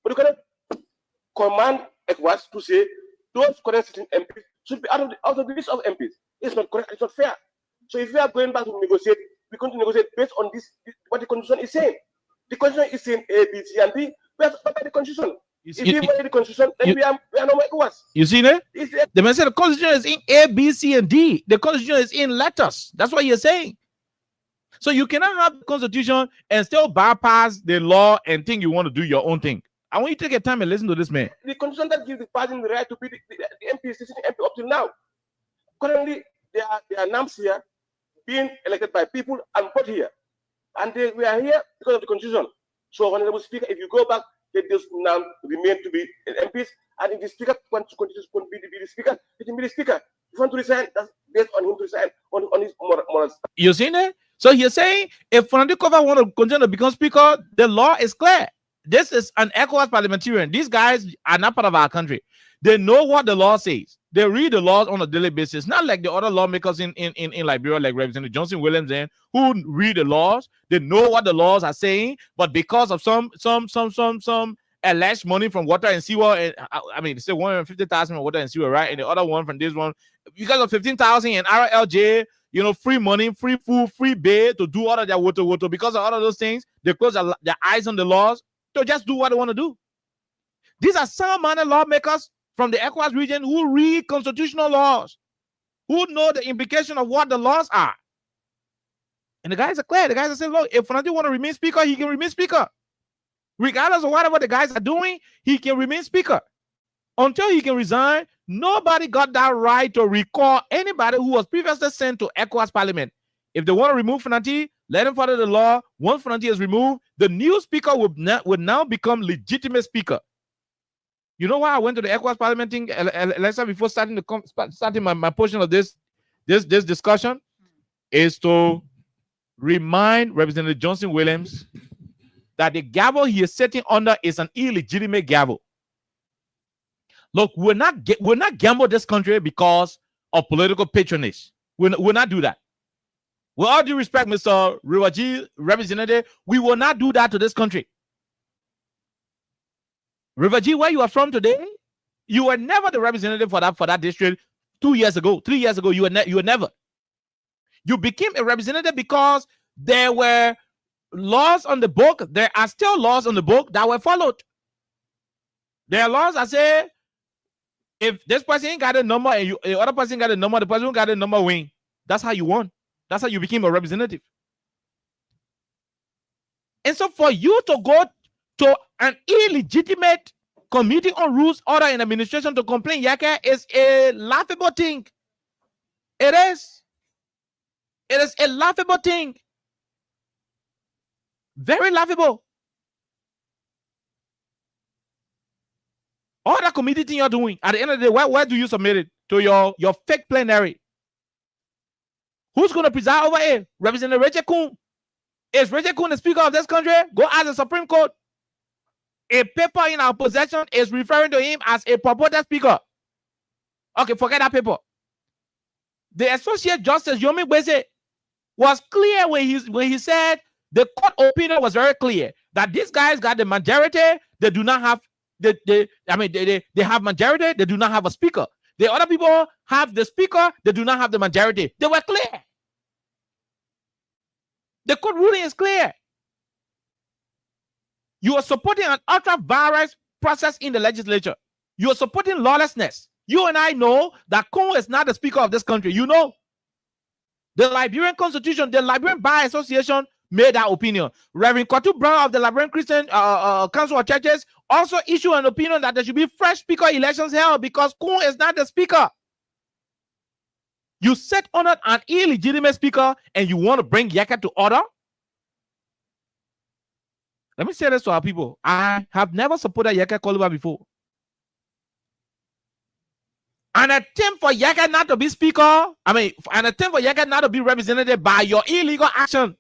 But you cannot command ECOWAS to say those current sitting MPs should be out of the list of MPs. It's not correct. It's not fair. So if we are going back to negotiate, we continue to negotiate based on this what the constitution is saying. The constitution is saying A, B, C, and D. We have to follow the constitution. If we follow the constitution, then we are no more ECOWAS. You see that? The man said the constitution is in A, B, C, and D. The constitution is in letters. That's what you're saying. So you cannot have the constitution and still bypass the law and think you want to do your own thing. I want you to take your time and listen to this man. The constitution that gives the party the right to be the MP, sitting MP up till now. Currently, there are NAMs here being elected by people and put here. And we are here because of the constitution. So, Honorable Speaker, if you go back, let those NAMs remain to be MPs. And if the Speaker wants to continue to be the Speaker, let him be the Speaker. If you want to resign, that's based on him to resign on his morals. You seen it? So you're saying if Fernando Kova want to continue to become Speaker, the law is clear. This is an ECOWAS parliamentarian. These guys are not part of our country. They know what the law says. They read the laws on a daily basis, not like the other lawmakers in Liberia, like Representative Johnson Williams, who read the laws. They know what the laws are saying, but because of some alleged money from water and sewer, and I mean, they say 150,000 from water and sewer, right? And the other one from this one, because of 15,000 in RLJ, free money, free food, free bed to do all of their water. Because of all of those things, they close their eyes on the laws to just do what they want to do. These are sound-minded lawmakers from the ECOWAS region who read constitutional laws, who know the implication of what the laws are. And the guys are clear. The guys are saying, look, if Fernando want to remain Speaker, he can remain Speaker. Regardless of whatever the guys are doing, he can remain Speaker. Until he can resign, nobody got that right to recall anybody who was previously sent to ECOWAS Parliament. If they want to remove Fernando, let him follow the law. Once Fernando is removed, the new Speaker would now become legitimate Speaker. You know why I went to the ECOWAS Parliament thing, Alexa, before starting my portion of this discussion, is to remind Representative Johnson Williams that the gavel he is sitting under is an illegitimate gavel. Look, we're not gamble this country because of political patronage. We'll not do that. With all due respect, Mr. Riwaji, Representative, we will not do that to this country. Rivaji, where you are from today, you were never the representative for that district 2 years ago, 3 years ago. You were never. You became a representative because there were laws on the book. There are still laws on the book that were followed. There are laws that say if this person got a number and the other person got a number, the person who got a number win. That's how you won. That's how you became a representative. And so for you to go to an illegitimate committee on rules, order, and administration to complain, Yaka, is a laughable thing. It is. It is a laughable thing. Very laughable. All that committee thing you're doing, at the end of the day, where do you submit it? To your fake plenary. Who's going to preside over it? Representative Rachel Kuhn. Is Rachel Kuhn the Speaker of this country? Go ask the Supreme Court. A paper in our possession is referring to him as a purported Speaker. Okay, forget that paper. The Associate Justice Yomi Bese was clear when he said the court opinion was very clear that these guys got the majority. They do not have they have majority. They do not have a Speaker. The other people have the Speaker. They do not have the majority. They were clear. The court ruling is clear. You are supporting an ultra-virus process in the legislature. You are supporting lawlessness. You and I know that Kuhn is not the Speaker of this country. You know. The Liberian Constitution, the Liberian Bar Association made that opinion. Reverend Kwatu Brown of the Liberian Christian Council of Churches also issued an opinion that there should be fresh Speaker elections held because Kuhn is not the Speaker. You set on an illegitimate Speaker and you want to bring Yaka to order? Let me say this to our people. I have never supported Yaka Koluba before. An attempt for Yaka not to be speaker, an attempt for Yaka not to be represented by your illegal action,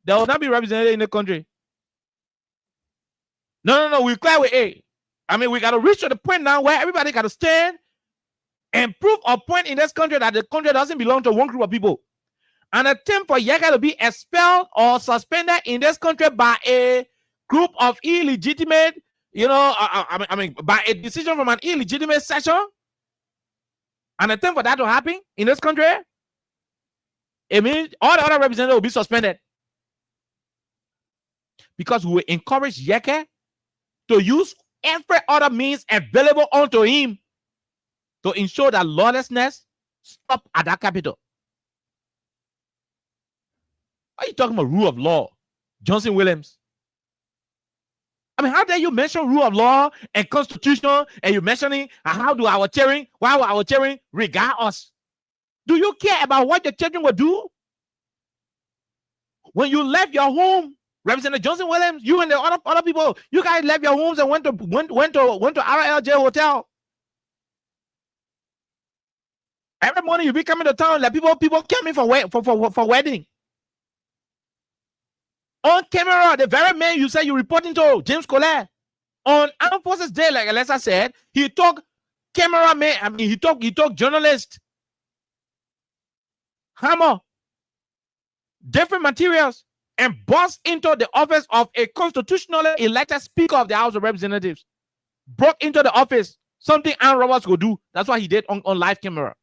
they will not be represented in the country. No, we clear with A. We got to reach to the point now where everybody got to stand and prove a point in this country that the country doesn't belong to one group of people. An attempt for Yaka to be expelled or suspended in this country by a group of illegitimate, by a decision from an illegitimate session, an attempt for that to happen in this country, it means all the other representatives will be suspended. Because we will encourage Yaka to use every other means available unto him to ensure that lawlessness stop at that capital. Are you talking about rule of law, Johnson Williams? How dare you mention rule of law and constitution, and you're mentioning how do our children, why will our children regard us? Do you care about what your children will do? When you left your home, Representative Johnson Williams, you and the other people, you guys left your homes and went to RLJ Hotel. Every morning you be coming to town, like people coming for wedding. On camera, the very man you said you reporting to, James Colette, on Armed Forces Day, like Alessa said, he took cameraman, he took journalist, hammer, different materials, and bust into the office of a constitutionally elected Speaker of the House of Representatives. Broke into the office, something Aaron Roberts could do. That's what he did on live camera.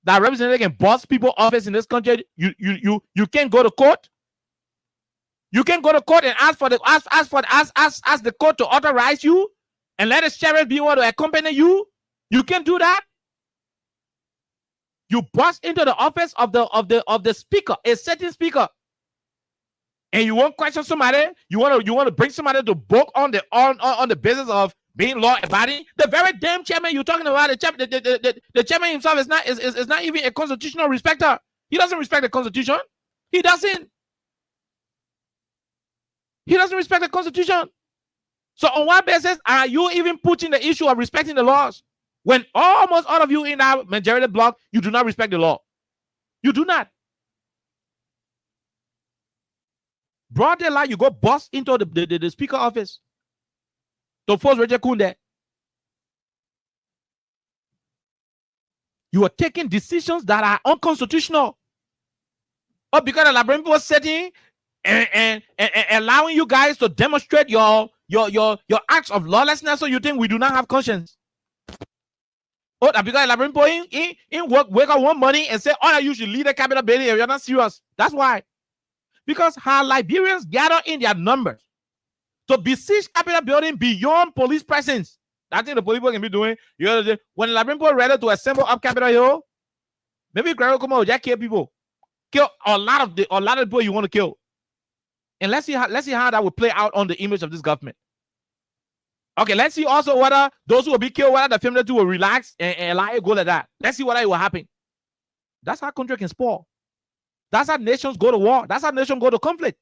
That representative can bust people's office in this country. You can't go to court. You can go to court and ask the court to authorize you and let the sheriff be able to accompany you. You can't do that. You bust into the office of the speaker, a certain speaker, and you won't question somebody. You want to bring somebody to book on the basis of being law abiding. The very damn chairman you're talking about, the chairman himself is not even a constitutional respecter. He doesn't respect the Constitution. He doesn't respect the Constitution. So on what basis are you even putting the issue of respecting the laws when almost all of you in our majority bloc, you do not respect the law? You do not. Broad daylight, you go bust into the speaker office to force Roger Kunde. You are taking decisions that are unconstitutional. Or because the Labrador was setting and allowing you guys to demonstrate your acts of lawlessness, so you think we do not have conscience. Oh, because the Labrador in wake up one morning and say, oh, you should leave the Capitol building if you're not serious. That's why. Because how Liberians gather in their numbers to besiege Capitol building beyond police presence. That's what the police can be doing. When the Liberian people are ready to assemble up Capitol Hill, maybe Greg come out, just kill people. Kill a lot of the people you want to kill. And let's see how that will play out on the image of this government. Okay, let's see also whether those who will be killed, whether the family too will relax and let it go like that. Let's see whether it will happen. That's how country can spoil. That's how nations go to war. That's how nations go to conflict.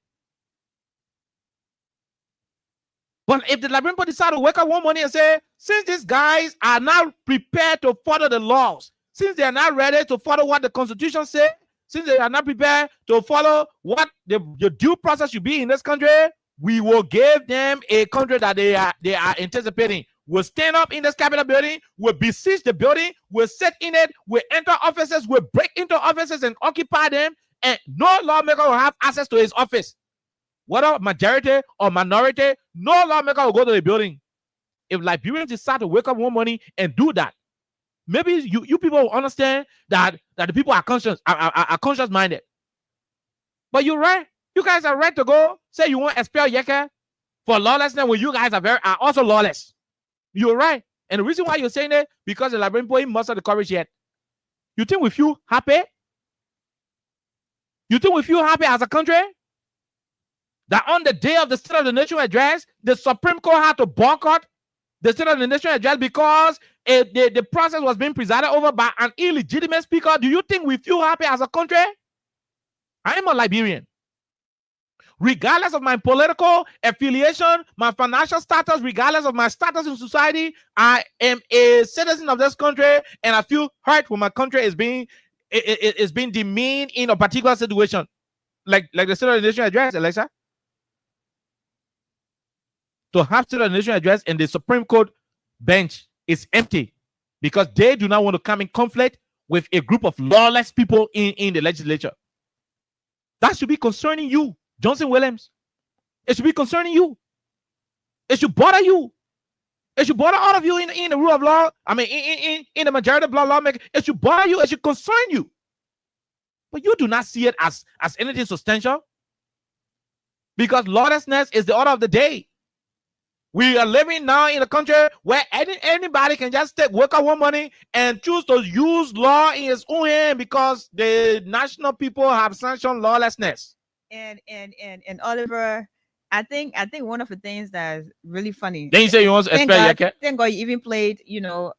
But if the Liberian people decide to wake up one morning and say, since these guys are not prepared to follow the laws, since they are not ready to follow what the Constitution says, since they are not prepared to follow what the due process should be in this country, we will give them a country that they are anticipating. We'll stand up in this Capitol building, we'll besiege the building, we'll sit in it, we'll enter offices, we'll break into offices and occupy them, and no lawmaker will have access to his office. Whether majority or minority, no lawmaker will go to the building. If Liberians decide to wake up one morning and do that, maybe you people will understand that the people are conscious minded. But you're right. You guys are right to go say you want to expel Yeke for lawlessness when you guys are also lawless. You're right. And the reason why you're saying it, because the Liberian people muster the courage yet. You think we feel happy? You think we feel happy as a country? That on the day of the State of the Nation address, the Supreme Court had to boycott the State of the Nation address because the process was being presided over by an illegitimate speaker. Do you think we feel happy as a country? I am a Liberian. regardless of my political affiliation, my financial status, regardless of my status in society, I am a citizen of this country, and I feel hurt when my country is being demeaned in a particular situation, like the State of the Nation address, Alexa. To have State of the Nation address and the Supreme Court bench is empty because they do not want to come in conflict with a group of lawless people in the legislature. That should be concerning you, Johnson Williams. It should be concerning you. It should bother you. It should bother all of you in the rule of law. I mean, in the majority of lawmakers. It should bother you. It should concern you. But you do not see it as anything substantial because lawlessness is the order of the day. We are living now in a country where anybody can just work out one money and choose to use law in his own hand because the national people have sanctioned lawlessness. And Oliver, I think one of the things that's really funny. Then you say you want to expect thank God you even played,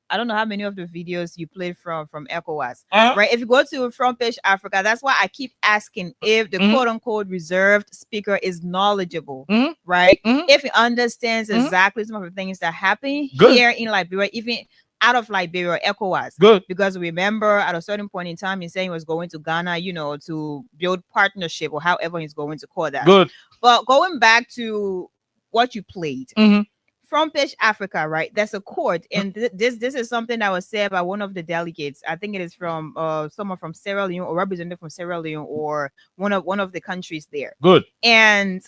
I don't know how many of the videos you played from ECOWAS. Right? If you go to Front Page Africa, that's why I keep asking if the quote unquote reserved speaker is knowledgeable, right? If he understands exactly some of the things that happen here in Liberia, even out of Liberia, ECOWAS. Good. Because remember, at a certain point in time, he's saying he was going to Ghana, to build partnership or however he's going to call that. Good. But going back to what you played, Front Page Africa, right? There's a court, and this is something that was said by one of the delegates. I think it is from someone from Sierra Leone or representative from Sierra Leone or one of the countries there. Good. And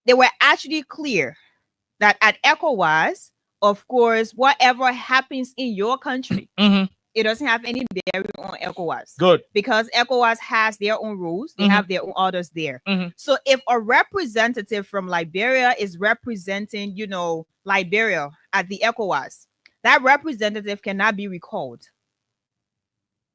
they were actually clear that at ECOWAS, of course, whatever happens in your country, it doesn't have any bearing on ECOWAS. Good. Because ECOWAS has their own rules. They have their own orders there. So if a representative from Liberia is representing, Liberia at the ECOWAS, that representative cannot be recalled.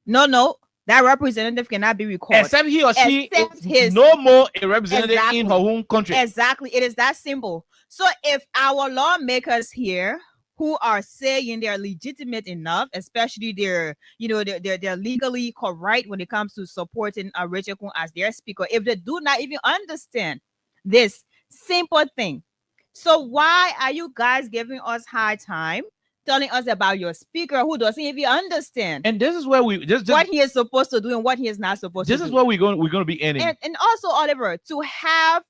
No. That representative cannot be recalled. Except he or she is no more a representative in her own country. Exactly. It is that simple. So if our lawmakers here who are saying they're legitimate enough, especially they're legally correct when it comes to supporting Rachel Kun as their speaker, if they do not even understand this simple thing, so why are you guys giving us hard time telling us about your speaker who doesn't even understand? And this is where what he is supposed to do and what he is not supposed to do. This is where we're going to be ending. And also, Oliver, to have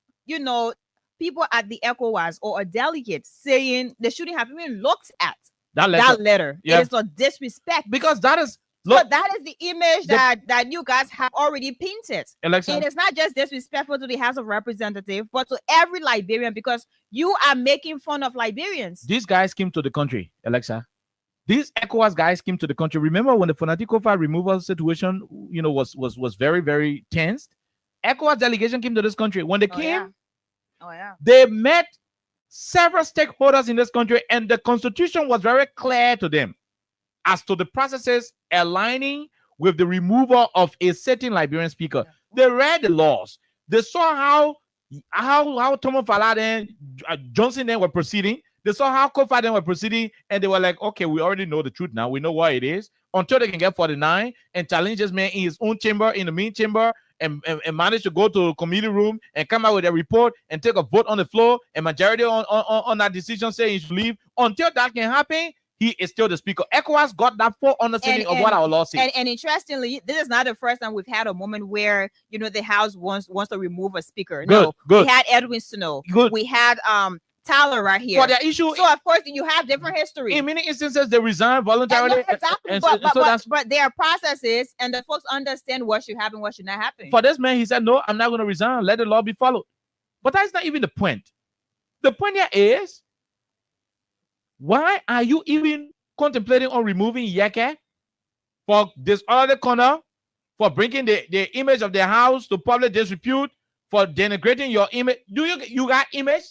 people at the ECOWAS or a delegate saying they shouldn't have even looked at that letter. Yeah. It is a disrespect. Because that is that is the image that you guys have already painted. Alexa. And it's not just disrespectful to the House of Representatives, but to every Liberian because you are making fun of Liberians. These guys came to the country, Alexa. These ECOWAS guys came to the country. Remember when the Fanaticofa removal situation, was very, very tense? ECOWAS delegation came to this country. When they came, they met several stakeholders in this country, and the constitution was very clear to them as to the processes aligning with the removal of a certain Liberian speaker. They read the laws. They saw how Thomas Falade and Johnson then were proceeding. They saw how Kofa then were proceeding, and they were like, okay, we already know the truth now. We know what it is. Until they can get 49 and challenge this man in his own chamber, in the main chamber, and manage to go to a committee room and come out with a report and take a vote on the floor, and majority on that decision saying he should leave. Until that can happen, he is still the speaker. ECOWAS got that full understanding of what our law says. And interestingly, this is not the first time we've had a moment where the House wants to remove a speaker. Good. We had Edwin Snow. Good. We had Tyler right here. For their issue, so of course you have different history. In many instances, they resign voluntarily. Exactly. But there are processes, and the folks understand what should happen, what should not happen. For this man, he said, no, I'm not going to resign. Let the law be followed. But that's not even the point. The point here is, why are you even contemplating on removing Yeke for this other corner, for bringing the image of the house to public disrepute, for denigrating your image? Do you got image?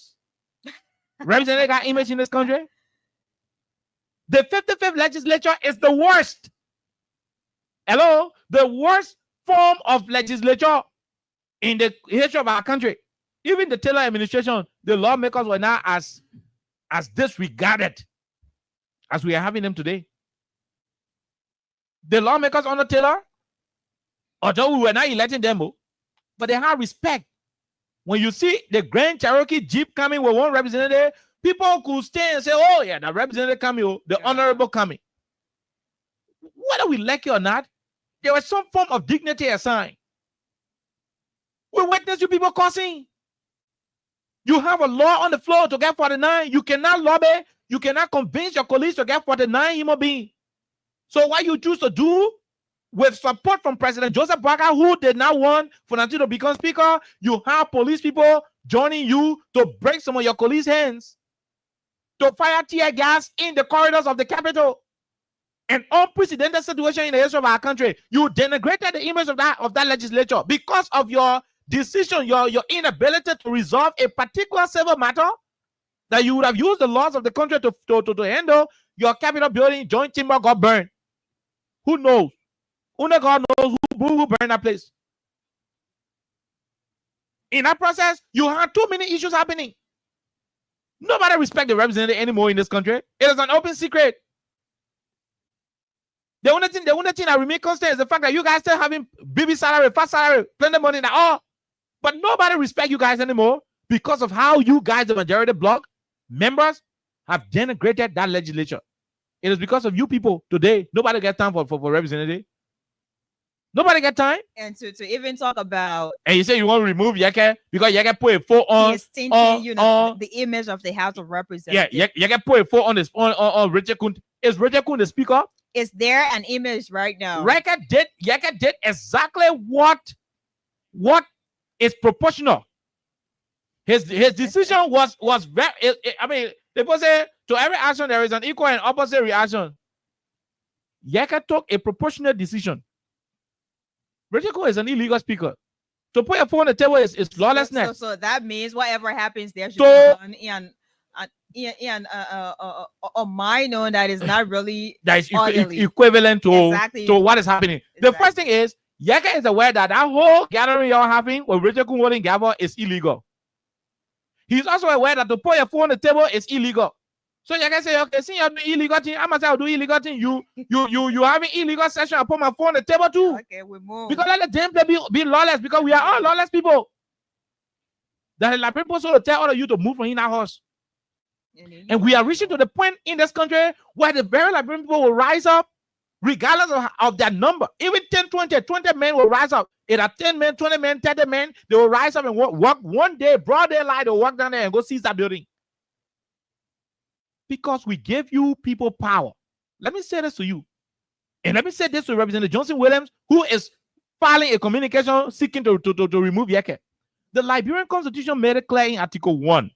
Representative got image in this country? The 55th legislature is the worst. Hello? The worst form of legislature in the history of our country. Even the Taylor administration, the lawmakers were not as disregarded as we are having them today. The lawmakers under Taylor, although we were not electing them, but they have respect When you see the Grand Cherokee Jeep coming with one representative, people could stay and say, oh, yeah, the representative coming, the honorable coming. Whether we like it or not, there was some form of dignity assigned. We witness you people cursing. You have a law on the floor to get 49. You cannot lobby. You cannot convince your colleagues to get 49 human beings. So what you choose to do, with support from President Joseph Barker, who did not want Fonanti to become speaker, you have police people joining you to break some of your colleagues' hands, to fire tear gas in the corridors of the Capitol. An unprecedented situation in the history of our country. You denigrated the image of that legislature because of your decision, your inability to resolve a particular civil matter that you would have used the laws of the country to handle. Your Capitol building, joint chamber got burned. Who knows? Only God knows who burned that place. In that process, you have too many issues happening. Nobody respects the representative anymore in this country. It is an open secret. The only thing that remains constant is the fact that you guys still having baby salary, fast salary, plenty of money now. Oh, but nobody respects you guys anymore because of how you guys, the majority bloc members, have denigrated that legislature. It is because of you people today. Nobody get time for representative. Nobody get time. And to even talk about. And you say you want to remove Yeke because Yeke put a 4 on. The image of the House of Representatives. Yeah, Yeke put a 4 on this on Richard Kuhn. Is Richard Kuhn the speaker? Is there an image right now? Yeke did exactly what is proportional. His decision was very. I mean, people say to every action there is an equal and opposite reaction. Yeke took a proportionate decision. Richard Kuhn is an illegal speaker. To put your phone on the table is lawlessness. So that means whatever happens there should be done in a minor that is not really that is equivalent to what is happening. Exactly. The first thing is Yeke is aware that whole gathering you're having with Richard Kuhn holding gavel is illegal. He's also aware that to put your phone on the table is illegal. So you can say, okay, see, you're doing illegal thing. I'm gonna say I'll do illegal thing. You having illegal session. I put my phone on the table too. Okay, we move. Because let the damn play be lawless. Because we are all lawless people. That the people so to tell all of you to move from in our house. And we are reaching to the point in this country where the very Liberian people will rise up, regardless of their number. Even 10, 20 men will rise up. Either 10 men, 20 men, 30 men, they will rise up and walk one day, broad daylight, they'll walk down there and go seize that building. Because we gave you people power. Let me say this to you. And let me say this to Representative Johnson Williams, who is filing a communication seeking to remove Yeke. The Liberian Constitution made it clear in Article 1.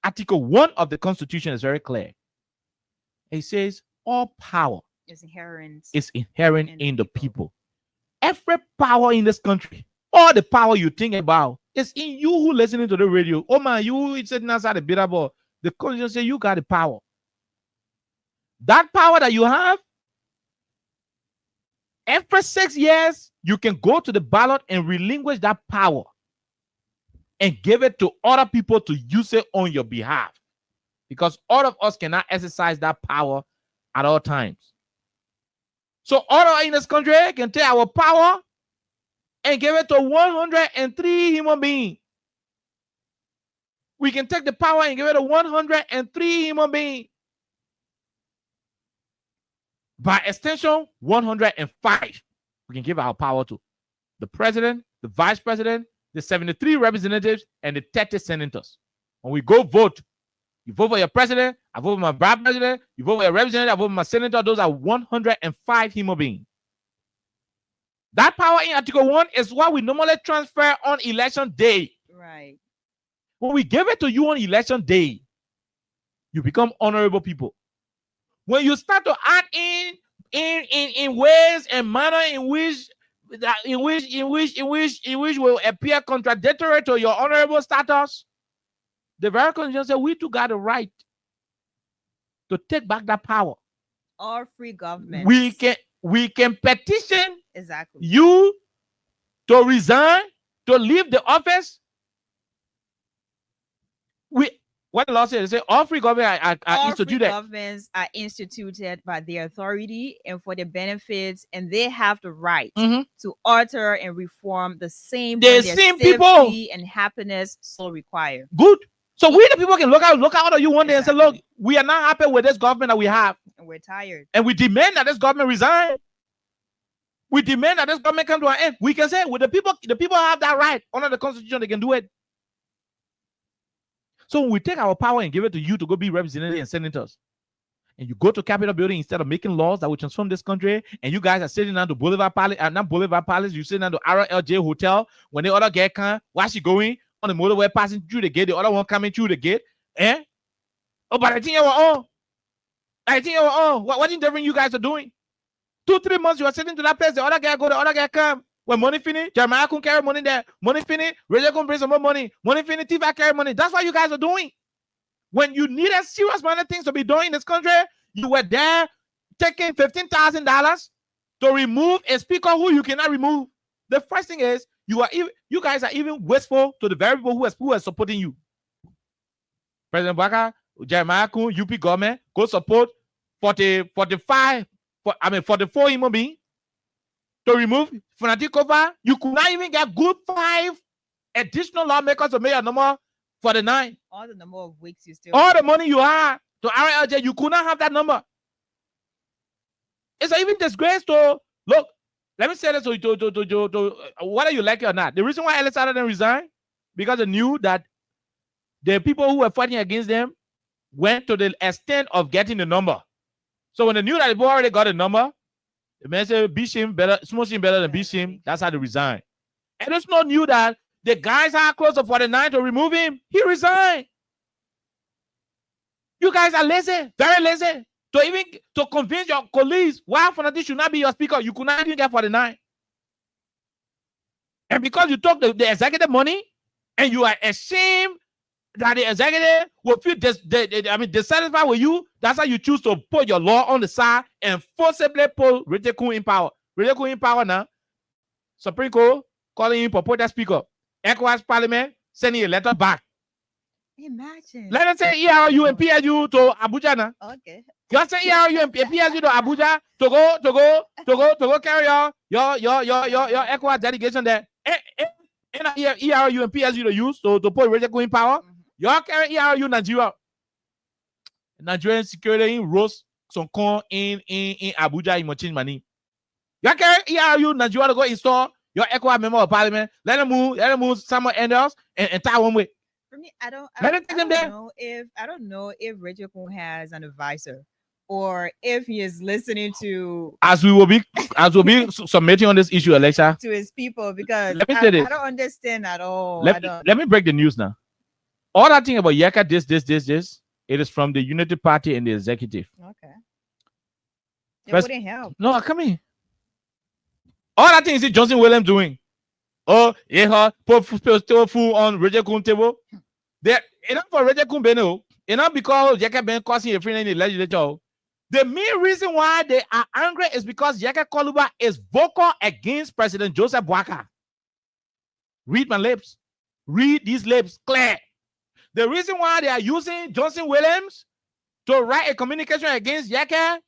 Article 1 of the Constitution is very clear. It says all power is inherent in the people. Every power in this country, all the power you think about, is in you who listening to the radio. Oh man, you sitting outside the bitter ball. The Constitution says you got the power. That power that you have, every 6 years, you can go to the ballot and relinquish that power and give it to other people to use it on your behalf. Because all of us cannot exercise that power at all times. So all in this country can take our power and give it to 103 human beings. We can take the power and give it to 103 human beings. By extension, 105. We can give our power to the president, the vice president, the 73 representatives, and the 30 senators. When we go vote, you vote for your president, I vote for my vice president, you vote for your representative, I vote for my senator. Those are 105 human beings. That power in Article 1 is what we normally transfer on election day. Right. When we give it to you on election day, you become honorable people. When you start to add in ways and manner in which will appear contradictory to your honorable status, the very Constitution says we too got the right to take back that power. All free government. We can petition exactly you to resign, to leave the office. What the law says, they say all free government are All free instituted. governments are instituted by the authority and for the benefits, and they have the right Mhm. to alter and reform the same The when their same safety people. and happiness so require. Good. So we the people can look out of you one day and say, look, Exactly. we are not happy with this government that we have, And we're tired. and we demand that this government resign. We demand that this government come to an end. We can say, well, the people have that right under the Constitution. They can do it. So when we take our power and give it to you to go be representatives and senators, and you go to Capitol building instead of making laws that will transform this country, and you guys are sitting down to Boulevard Palace, not Boulevard Palace, you sitting down to RLJ Hotel when the other guy come, why she going on the motorway passing through the gate, the other one coming through the gate, eh? Oh, but I think you were on. What different you guys are doing? 2-3 months you are sitting to that place, the other guy go, the other guy come. When money finish, Jeremiah couldn't carry money there. Money finish, Reggie couldn't bring some more money. Money finish, Tifa carry money. That's what you guys are doing. When you needed serious amount of things to be doing in this country, you were there taking $15,000 to remove a speaker who you cannot remove. The first thing is you guys are even wasteful to the very people who are supporting you. President Baka, Jeremiah Kun, UP government, go support 44 human beings to remove Fanatic Cover. You could not even get good 5 additional lawmakers to make a number 49. All the number of weeks you still All the money you have to RLJ, you could not have that number. It's even disgrace to look. Let me say this to whether you like it or not. The reason why Ellis didn't resign because they knew that the people who were fighting against them went to the extent of getting the number. So when they knew that the people already got a number, the man said, "Bishim better, small shim better than Bishim." That's how they resigned. And it's not new that the guys are close to 49 to remove him. He resigned. You guys are lazy, very lazy. To convince your colleagues why Fanati should not be your speaker, you could not even get 49. And because you took the executive money and you are ashamed that the executive will feel dissatisfied with you, that's how you choose to put your law on the side and forcibly put Richard Kun in power. Richard Kun in power now. Supreme Court calling him purported speaker. ECOWAS Parliament sending a letter back. Imagine. Let us say ERU and PSU to Abuja now. Okay. You say ERU and PSU to Abuja to go carry your ECOWAS delegation there. ERU and PSU to use to put Richard Kun in power. You carry ERU Nigeria. Nigerian security rose some corn in Abuja in Mochin money. You carry ERU Nigeria to go install your ECOWAS member of parliament. Let them move somewhere else and tie one way. For me, I don't know if Richard Kun has an advisor or if he is listening to as we will be submitting on this issue, Alexa, to his people, because let me say this. I don't understand at all. Let me break the news now. All that thing about Yeka, this, it is from the Unity Party and the executive. Okay. It wouldn't help. No, come here. All that thing is Johnson Williams doing. Oh, yeah, put food on Roger Kun table. They're enough for Roger Kun Beno. Enough because Yeka been causing a friend in the legislature. The main reason why they are angry is because Yeka Koluba is vocal against President Joseph Boakai. Read my lips. Read these lips clear. The reason why they are using Johnson Williams to write a communication against Yeka,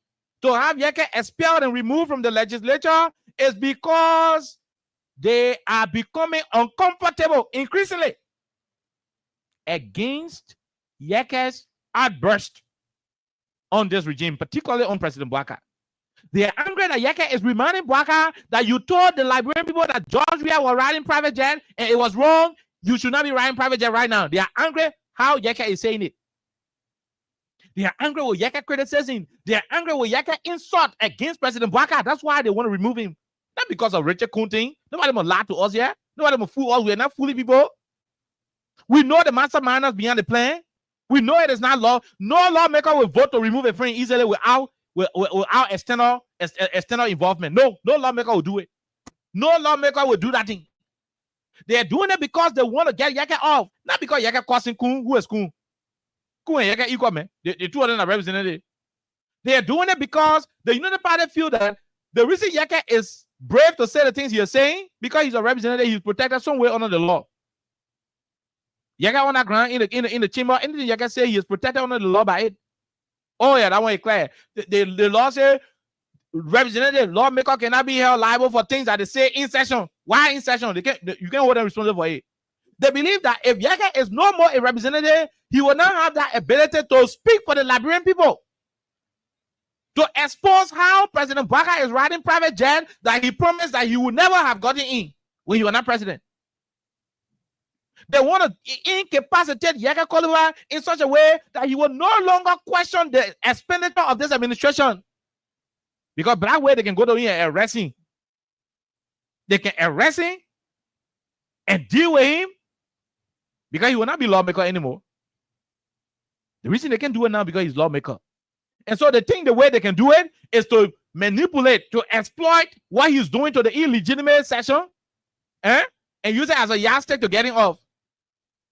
to have Yeka expelled and removed from the legislature, is because they are becoming uncomfortable increasingly against Yeka's outburst on this regime, particularly on President Boakai. They are angry that Yeka is reminding Boakai that you told the Liberian people that George Weah was riding private jet and it was wrong. You should not be riding private jet right now. They are angry how Yeka is saying it. They are angry with Yeka criticism. They are angry with Yeka insult against President Boakai. That's why they want to remove him. Not because of Richard Kun thing. Nobody will lie to us here. Nobody will fool us. We are not fooling people. We know the masterminders behind the plan. We know it is not law. No lawmaker will vote to remove a friend easily without external involvement. No lawmaker will do it. No lawmaker will do that thing. They are doing it because they want to get Yeka off. Not because Yeka causing Kun. Who is Kun? Kun and Yeka equal, man. The two of them are represented. They are doing it because the United Party feel that the reason Yeka is brave to say the things he is saying, because he's a representative, he's protected somewhere under the law. Yaka on that ground in the chamber, anything Yaka say he is protected under the law by it. Oh yeah, that one is clear. The law say representative lawmaker cannot be held liable for things that they say in session. Why in session? You can't hold them responsible for it. They believe that if Yaka is no more a representative, he will not have that ability to speak for the Liberian people. To expose how President Baka is riding private jet that he promised that he would never have gotten in when he was not president. They want to incapacitate Yaka Koluba in such a way that he will no longer question the expenditure of this administration. Because black way they can go to him and arrest him. They can arrest him and deal with him because he will not be lawmaker anymore. The reason they can do it now because he's lawmaker. And so they think the way they can do it is to manipulate, to exploit what he's doing to the illegitimate session, and use it as a yardstick to get him off.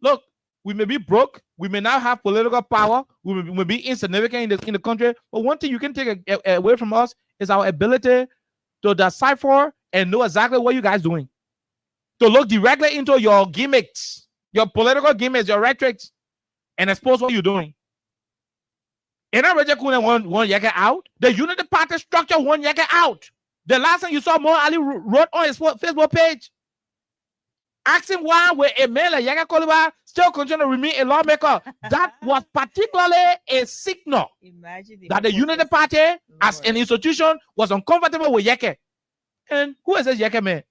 Look, we may be broke, we may not have political power, we may be insignificant in the country, but one thing you can take away from us is our ability to decipher and know exactly what you guys are doing. To look directly into your gimmicks, your political gimmicks, your rhetorics, and expose what you're doing. And I already one Yaka out. The Unity Party structure one Yaka out. The last time you saw Mo Ali wrote on his Facebook page, asking why were a man like Yaka Koluba still continue to remain a lawmaker. That was particularly a signal that the Unity Party as an institution was uncomfortable with Yaka. And who is this Yaka man?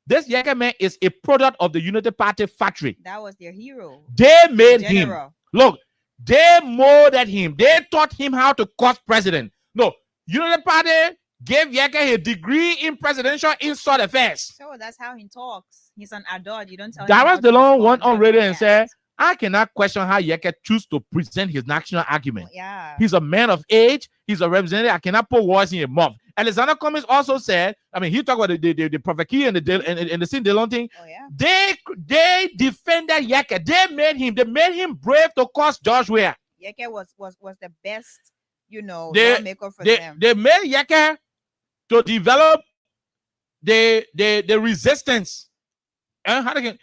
This Yaka man is a product of the Unity Party factory. That was their hero. They made him. Look, they molded him. They taught him how to cost president. No, Unity Party gave Yaka a degree in presidential insult affairs. So that's how he talks. He's an adult. You don't tell him. Darius DeLong went on radio and said, I cannot question how Yaka choose to present his national argument. Yeah. He's a man of age. He's a representative. I cannot put words in your mouth. Alexander Cummings also said, I mean, he talked about the Prophet Key and the Sin Delon thing. Oh, yeah. They defended Yaka. They made him brave to cost George Weah. Yaka was the best, lawmaker for them. They made Yaka to develop the resistance. And how they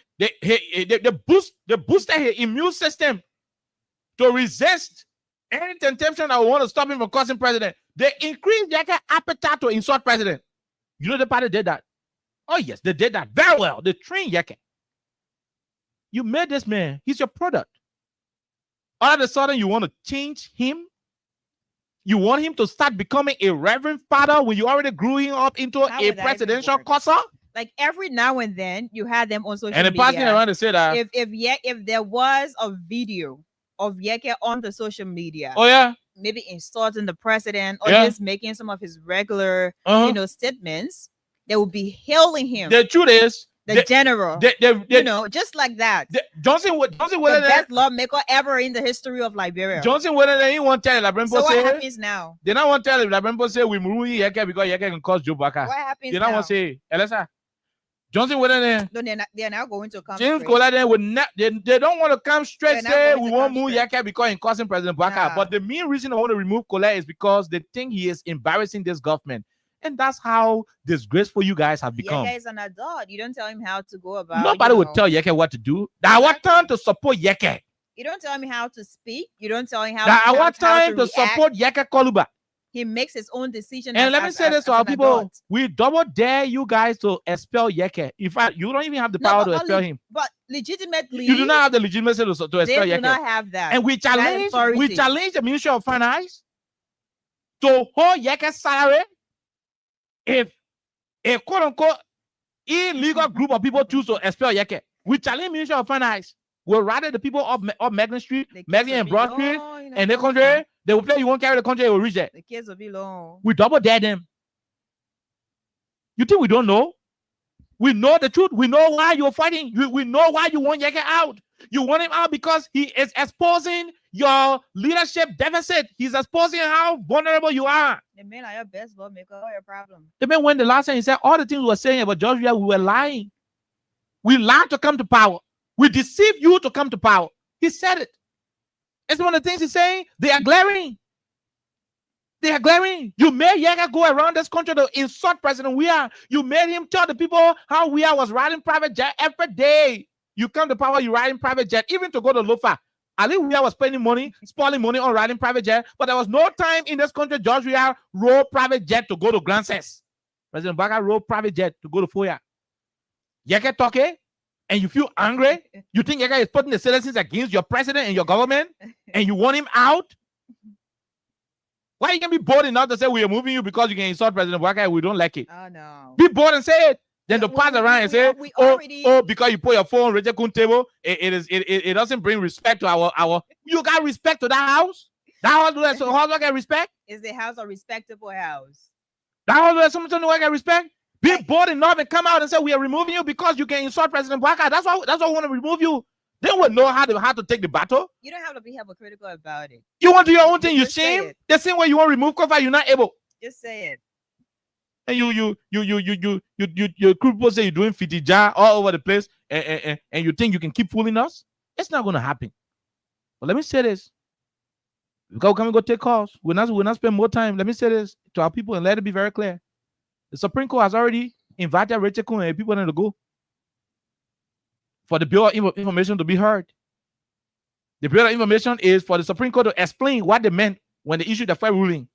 boosted his immune system to resist any temptation that would want to stop him from causing president. They increased Yaka's appetite to insult president. The party did that. Oh yes, they did that very well. They trained Yaka. You made this man. He's your product. All of a sudden, you want to change him. You want him to start becoming a reverend father when you already grew him up into a presidential causer. Like every now and then, you had them on social media. And the person around to say that if there was a video of Yaka on the social media, oh yeah, maybe insulting the president or just making some of his regular, statements, they would be hailing him. The truth is, the general, just like that. Johnson the best lawmaker ever in the history of Liberia. Johnson Wetherden, he won't tell Labrampo so say. What happens now? They not want to tell Labrampo say we move Yaka because Yaka can cause Joe Baka. What happens they now? They not want to say, Elisa. Johnson Wetherden. No, they're now going to come. James Coladen would not. They don't want to come straight say we won't move Yaka because he's causing President Baka. But the main reason I want to remove Coladen is because they think he is embarrassing this government. And that's how disgraceful you guys have become. Yaka is an adult. You don't tell him how to go about. Nobody would tell Yaka what to do. Now, what time to support Yaka? You don't tell him how to speak. You don't tell him how. Now, what time to support Yaka Koluba? He makes his own decision. And let me say this to our people: adult. We double dare you guys to expel Yaka. In fact, you don't even have the power to expel him. But legitimately, you do not have the legitimacy to expel Yaka. They do not have that. And we challenge the Ministry of Finance to hold Yaka's salary. If a quote unquote illegal group of people choose to expel Yaka, we challenge Ministry of Finance. We'll rather the people of Magna Street, Magna and Broad Street, and their country, they will play. You won't carry the country, they will reach it. The kids will be long. We double dare them. You think we don't know? We know the truth. We know why you're fighting. We know why you want Yaka out. You want him out because he is exposing your leadership deficit. He's exposing how vulnerable you are. The men are your best lawmaker. What's your problem? The man, when the last time he said all the things we were saying about Georgia, we were lying. We lied to come to power. We deceived you to come to power. He said it. It's one of the things he's saying. They are glaring. They are glaring. You made Yaka go around this country to insult President Weah. You made him tell the people how Weah was riding private jet every day. You come to power, you ride in private jet, even to go to Lofa. Ali Weah was spending money, spoiling money on riding private jet, but there was no time in this country George Weah rode private jet to go to Grand Cess. President Baka rode private jet to go to Foya. Yeke talking, and you feel angry? You think Yeke is putting the citizens against your president and your government, and you want him out? Why you can be bold enough to say we are moving you because you can insult President Baka and we don't like it? Oh no. Be bold and say it. Then to pass around and say, already... because you put your phone on Richard Kun table, it doesn't bring respect to our. You got respect to that house. That house, so how do I get respect? Is the house a respectable house? That house, something do I get respect? Be bold enough and come out and say we are removing you because you can insult President Baka. That's why we want to remove you. They will know how to take the battle. You don't have to be hypocritical about it. You want to do your own thing. You Just shame. The same way you want to remove Kofa, you're not able. Just say it. And you people say you're doing fitija all over the place, and you think you can keep fooling us? It's not gonna happen. But let me say this. Because we're go take calls. We're not spend more time. Let me say this to our people and let it be very clear. The Supreme Court has already invited Rachel Kun and people to go for the Bureau of Information to be heard. The Bureau of Information is for the Supreme Court to explain what they meant when they issued the fair ruling.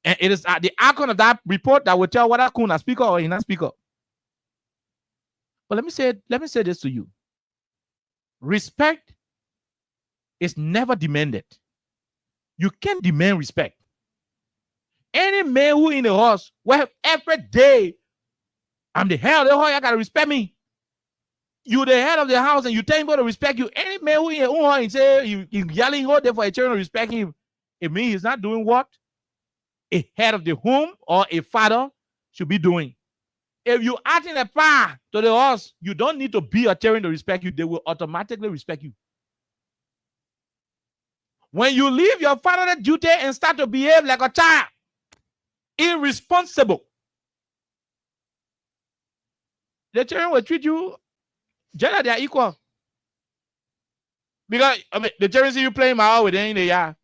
And it is the outcome of that report that will tell whether Kun is speaker or he not speaker. But let me say this to you. Respect is never demanded. You can't demand respect. Any man who in the house, well, every day, I'm the head of the house, you gotta respect me. You the head of the house and you tell him to respect you. Any man who in your own house and say you yelling out there for a children to respect him, it means he's not doing what a head of the home or a father should be doing. If you acting a fire to the house, you don't need to be a children to respect you. They will automatically respect you. When you leave your fatherly duty and start to behave like a child, irresponsible, the children will treat you generally they are equal. Because the children see you playing my with them in the yard.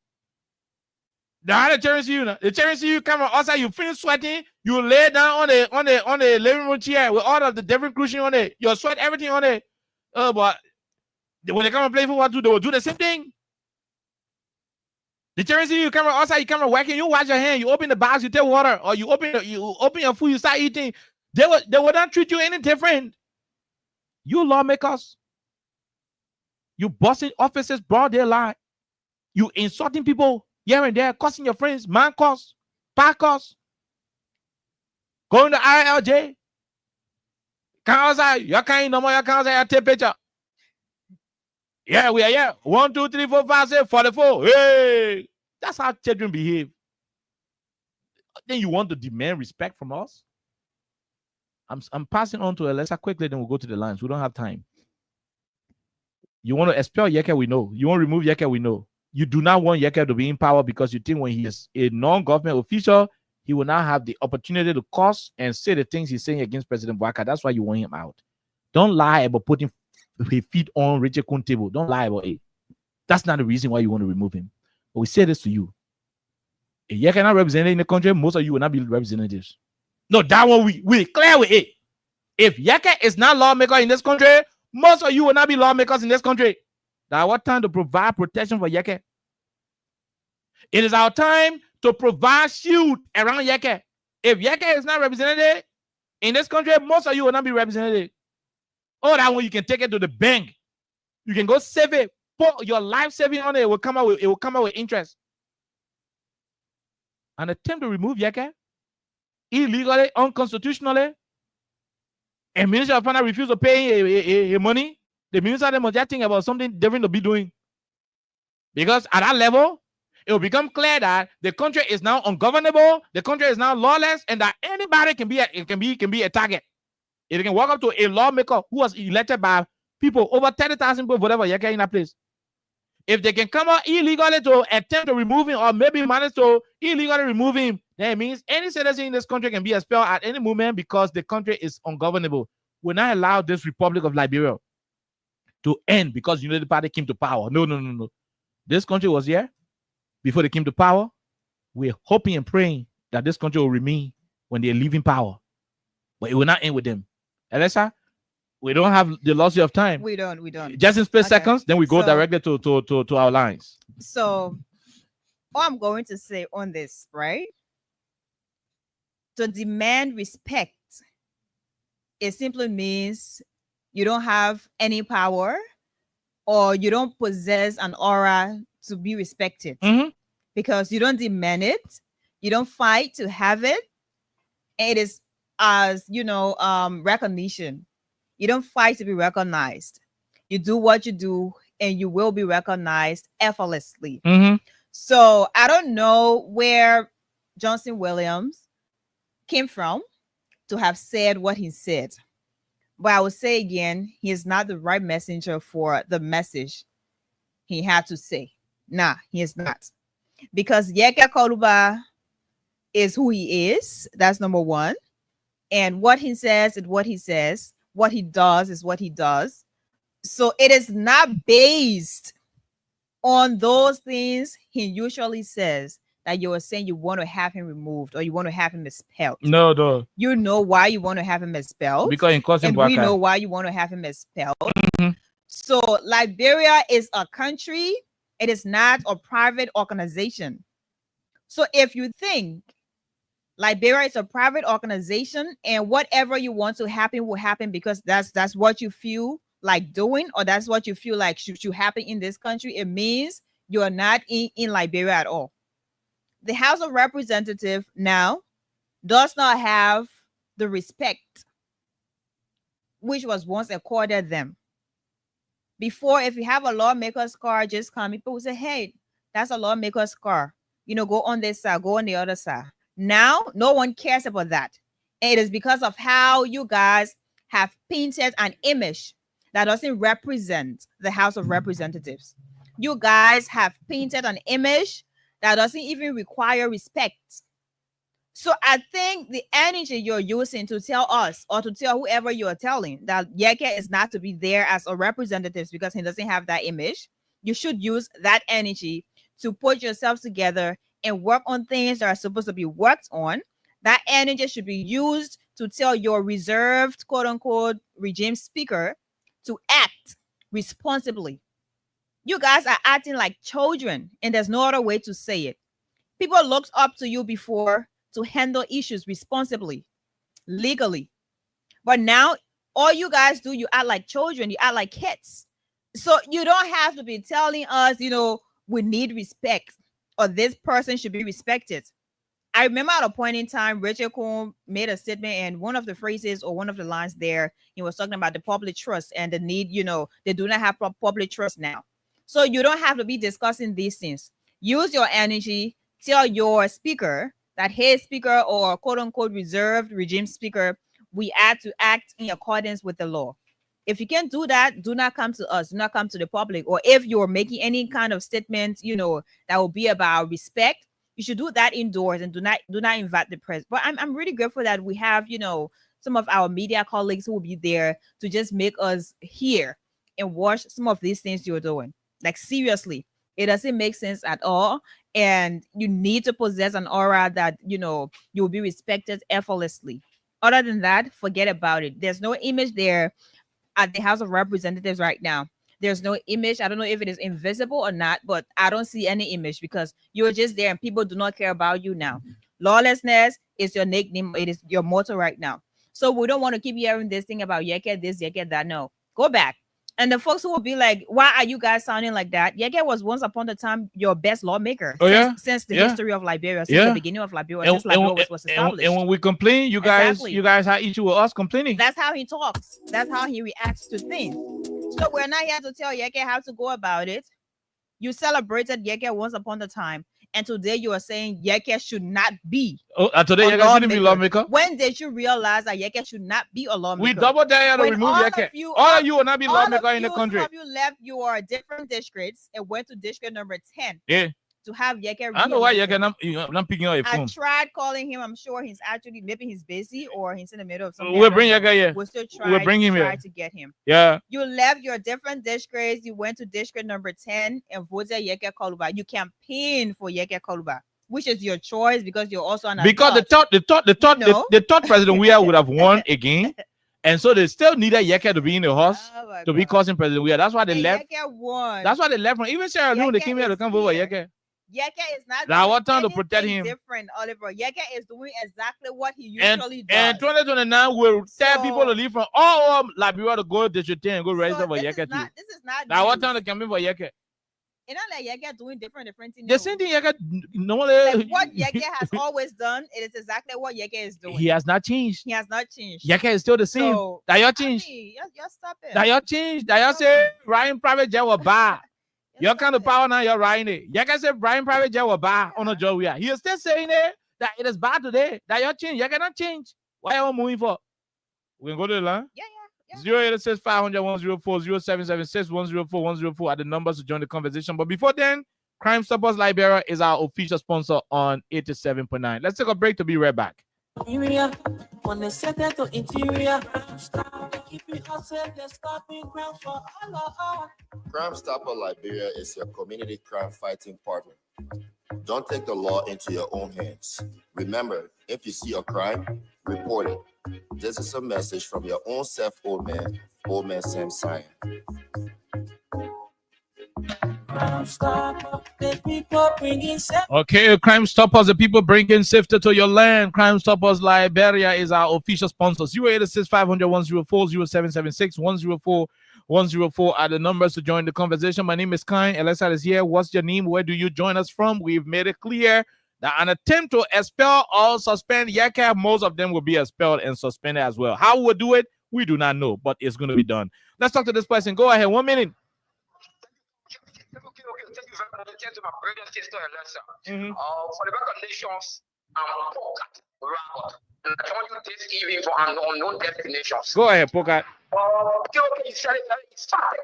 The other children see you now. The children see you come outside, you finish sweating, you lay down on the living room chair with all of the different cushion on it. You sweat everything on it. But when they come and play football too, they will do the same thing. The children see you come outside, you come working, you wash your hand, you open the box, you take water, or you open your food, you start eating. They will not treat you any different. You lawmakers, you bossing officers broad daylight, you insulting people here and there, cussing your friends, man cuss, park cuss, going to ILJ, come outside, you can't no more, you can't outside, take picture. Yeah, we are here. 1, 2, 3, 4, 5, 6, 44. Hey, that's how children behave. Then you want to demand respect from us? I'm passing on to Alexa quickly, then we'll go to the lines. We don't have time. You want to expel Yeke, we know. You want to remove Yeke, we know. You do not want Yeke to be in power because you think when he is a non-government official, he will now have the opportunity to curse and say the things he's saying against President Baka. That's why you want him out. Don't lie about putting his feet on Richard Kun table. Don't lie about it. That's not the reason why you want to remove him. But we say this to you. If Yeke not represented in the country, most of you will not be representatives. No, that one we clear with it. If Yeke is not lawmaker in this country, most of you will not be lawmakers in this country. Now, what time to provide protection for Yeke? It is our time to provide shield around Yeke. If Yeke is not represented in this country, most of you will not be represented. Oh, that one you can take it to the bank. You can go save it. Put your life saving on it. It will come out with interest. An attempt to remove Yeke illegally, unconstitutionally, and Minister of Finance refused to pay money. The minister they must just think about something different to be doing. Because at that level, it will become clear that the country is now ungovernable, the country is now lawless, and that anybody can be a target. It can walk up to a lawmaker who was elected by people, over 30,000 people, whatever, Yeke in that place. If they can come out illegally to attempt to remove him, or maybe manage to illegally remove him, then it means any citizen in this country can be expelled at any moment because the country is ungovernable. We're not allowed this Republic of Liberia to end because United Party came to power. No. This country was here before they came to power. We're hoping and praying that this country will remain when they're leaving power. But it will not end with them. Alexa, We don't have the luxury of time. We don't. Just in split Okay. seconds, then we go So- directly to our lines. So, all I'm going to say on this, right? To demand respect, it simply means you don't have any power or you don't possess an aura to be respected because you don't demand it, you don't fight to have it. It is as recognition. You don't fight to be recognized. You do what you do and you will be recognized effortlessly. So I don't know where Johnson Williams came from to have said what he said. But I would say again, he is not the right messenger for the message he had to say. Nah, he is not. Because Yeke Koluba is who he is. That's number one. And what he says is what he says. What he does is what he does. So it is not based on those things he usually says that you are saying you want to have him removed or you want to have him expelled. No. You know why you want to have him expelled. Because in causing and we know why you want to have him expelled. So Liberia is a country. It is not a private organization. So if you think Liberia is a private organization and whatever you want to happen will happen because that's what you feel like doing or that's what you feel like should happen in this country, it means you are not in Liberia at all. The House of Representatives now does not have the respect which was once accorded them. Before, if you have a lawmaker's car, just come, people will say, hey, that's a lawmaker's car. Go on this side, go on the other side. Now, no one cares about that. And it is because of how you guys have painted an image that doesn't represent the House of Representatives. You guys have painted an image that doesn't even require respect. So I think the energy you're using to tell us or to tell whoever you're telling that Yeke is not to be there as a representative because he doesn't have that image, you should use that energy to put yourselves together and work on things that are supposed to be worked on. That energy should be used to tell your reserved, quote unquote, regime speaker to act responsibly. You guys are acting like children, and there's no other way to say it. People looked up to you before to handle issues responsibly, legally. But now, all you guys do, you act like children, you act like kids. So you don't have to be telling us, we need respect or this person should be respected. I remember at a point in time, Richard Combs made a statement, and one of the phrases or one of the lines there, he was talking about the public trust and the need, they do not have public trust now. So you don't have to be discussing these things. Use your energy, tell your speaker that his speaker or quote unquote reserved regime speaker, we have to act in accordance with the law. If you can't do that, do not come to us, do not come to the public. Or if you're making any kind of statement, that will be about respect, you should do that indoors and do not invite the press. But I'm really grateful that we have, some of our media colleagues who will be there to just make us hear and watch some of these things you're doing. Like seriously, it doesn't make sense at all. And you need to possess an aura that, you'll be respected effortlessly. Other than that, forget about it. There's no image there at the House of Representatives right now. There's no image. I don't know if it is invisible or not, but I don't see any image because you're just there and people do not care about you now. Lawlessness is your nickname. It is your motto right now. So we don't want to keep hearing this thing about Yeke this, Yeke that. No, go back. And the folks who will be like, why are you guys sounding like that? Yeke was once upon a time your best lawmaker since the history of Liberia, since the beginning of Liberia, since Liberia was established. And when we complain, you guys have issue with us complaining. That's how he talks. That's how he reacts to things. So we're not here to tell Yeke how to go about it. You celebrated Yeke once upon a time. And today you are saying Yeke should not be. Today Yeke shouldn't be lawmaker. When did you realize that Yeke should not be a lawmaker? We double down to remove Yeke. All of you will not be lawmaker in the country. Some of you left your different districts and went to district number 10. Yeah. To have Yeke. I know why Yeke not picking up a phone. I tried calling him. I'm sure he's actually, maybe he's busy or he's in the middle of something. We'll bring Yeke here. We'll still we'll bring him here. To get him. Yeah. You left your different districts. You went to district number 10 and voted Yeke Koluba. You campaigned for Yeke Koluba, which is your choice because you're also an because the third president we would have won again. And so they still needed Yeke to be in the horse Oh my to be God. causing President Weah. That's why they And left. Yeke won. That's why they left from even Sarah Loon. They Yeke came here to is come over here. Yeke. Yeke is not Now doing what time to protect anything him? different, Oliver. Yeke is doing exactly what he And usually does. and 2029 will tell people to So- leave from all of Liberia to go to District 10 and go register So for this Yeke is too. not Now what news. time to come in for Yeke? You know, like Yeke doing different things. The same thing Yeke normally. Like what Yeke has always done, it is exactly what Yeke is doing. He has not changed. He has not changed. Yeke is still the same. So, That y'all I changed. mean, you're stopping. That y'all changed. That y'all say Ryan Private Jet will buy. You're kind of power now. You're riding it. Yeke said Brian Private Jet will buy on a job. He is still saying it that it is bad today. That y'all change. You cannot change. Why are you moving for? We can go to the line. Yeah. 086 500 104 0776 104 104 are the numbers to join the conversation. But before then, Crime Stoppers Liberia is our official sponsor on 87.9. Let's take a break to be right back. Interior, on the sector to interior, keep it outside, let's stop in ground for Allah. Crime Stopper Liberia is your community crime fighting partner. Don't take the law into your own hands. Remember, if you see a crime, report it. This is a message from your own self, old man Sam Sion. Crime Stopper, the people bringing Okay, Crime Stoppers, the people bringing safety to your land. Crime Stoppers Liberia is our official sponsor. 086 500 104 0776 104 104 are the numbers to join the conversation. My name is Kine. Elisa is here. What's your name? Where do you join us from? We've made it clear that an attempt to expel or suspend Yeke, most of them will be expelled and suspended as well. How we'll do it, we do not know, but it's going to be done. Let's talk to this person. Go ahead. 1 minute. Okay. Thank you very much. Thank you, my brother, sister, and lesson. Mhm. For the recognitions, Pocat Robert. And I told you this evening for unknown destinations. Go ahead, Pocat. Okay, you said it started.